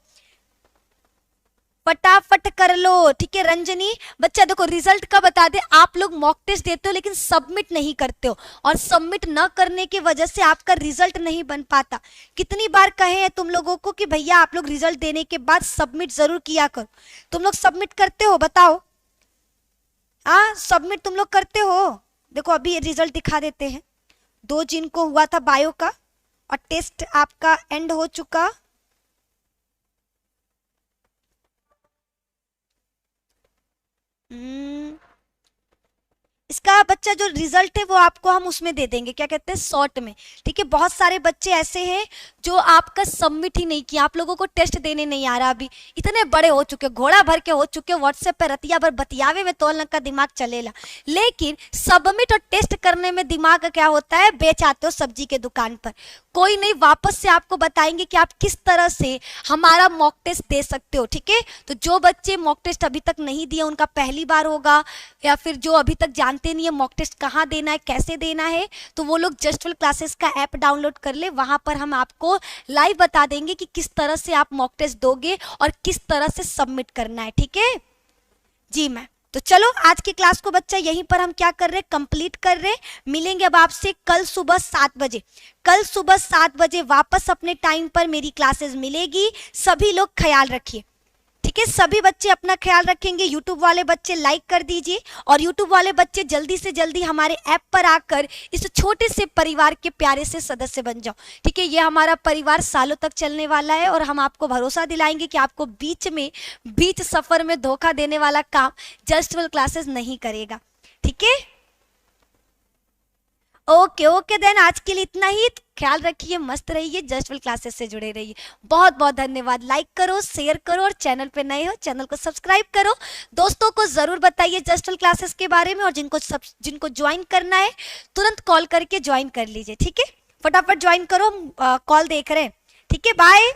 फटाफट कर लो। ठीक है रंजनी, बच्चा देखो रिजल्ट का बता दे, आप लोग मॉक टेस्ट देते हो लेकिन सबमिट नहीं करते हो, और सबमिट न करने की वजह से आपका रिजल्ट नहीं बन पाता। कितनी बार कहे हैं तुम लोगों को कि भैया आप लोग रिजल्ट देने के बाद सबमिट जरूर किया करो, तुम लोग सबमिट करते हो, बताओ। हाँ सबमिट तुम लोग करते हो। देखो अभी रिजल्ट दिखा देते हैं, 2 जिनको हुआ था बायो का, और टेस्ट आपका एंड हो चुका। इसका बच्चा जो रिजल्ट है वो आपको हम उसमें दे देंगे, क्या कहते हैं, शॉर्ट में। ठीक है, बहुत सारे बच्चे ऐसे हैं जो आपका सबमिट ही नहीं किया, आप लोगों को टेस्ट देने नहीं आ रहा। अभी इतने बड़े हो चुके, घोड़ा भर के हो चुके, व्हाट्सएप पे रतिया भर बतियावे में तोलने का दिमाग चलेला, लेकिन सबमिट और टेस्ट करने में दिमाग क्या होता है, बेच आते हो सब्जी के दुकान पर। कोई नहीं, वापस से आपको बताएंगे कि आप किस तरह से हमारा मॉक टेस्ट दे सकते हो। ठीक है, तो जो बच्चे मॉक टेस्ट अभी तक नहीं दिए, उनका पहली बार होगा, या फिर जो अभी तक जानते नहीं है मॉक टेस्ट कहाँ देना है, कैसे देना है, तो वो लोग जस्टफुल क्लासेस का ऐप डाउनलोड कर ले। वहां पर हम आपको लाइव बता देंगे कि किस तरह से आप मॉक टेस्ट दोगे और किस तरह से सबमिट करना है। ठीक है जी मैम, तो चलो आज की क्लास को बच्चा यहीं पर हम क्या कर रहे हैं, कंप्लीट कर रहे हैं। मिलेंगे अब आपसे कल सुबह 7 बजे। कल सुबह 7 बजे वापस अपने टाइम पर मेरी क्लासेस मिलेगी। सभी लोग ख्याल रखिए। ठीक है, सभी बच्चे अपना ख्याल रखेंगे। यूट्यूब वाले बच्चे लाइक कर दीजिए, और यूट्यूब वाले बच्चे जल्दी से जल्दी हमारे ऐप पर आकर इस छोटे से परिवार के प्यारे से सदस्य बन जाओ। ठीक है, ये हमारा परिवार सालों तक चलने वाला है, और हम आपको भरोसा दिलाएंगे कि आपको बीच सफर में धोखा देने वाला काम जस्ट 12 क्लासेस नहीं करेगा। ठीक है, ओके ओके देन आज के लिए इतना ही। ख्याल रखिए, मस्त रहिए, जस्ट वेल क्लासेस से जुड़े रहिए। बहुत बहुत धन्यवाद। लाइक करो, शेयर करो और चैनल पे नए हो चैनल को सब्सक्राइब करो। दोस्तों को जरूर बताइए जस्ट वेल क्लासेस के बारे में, और जिनको ज्वाइन करना है तुरंत कॉल करके ज्वाइन कर लीजिए। ठीक है, फटाफट ज्वाइन करो, कॉल देख रहे हैं। ठीक है, बाय।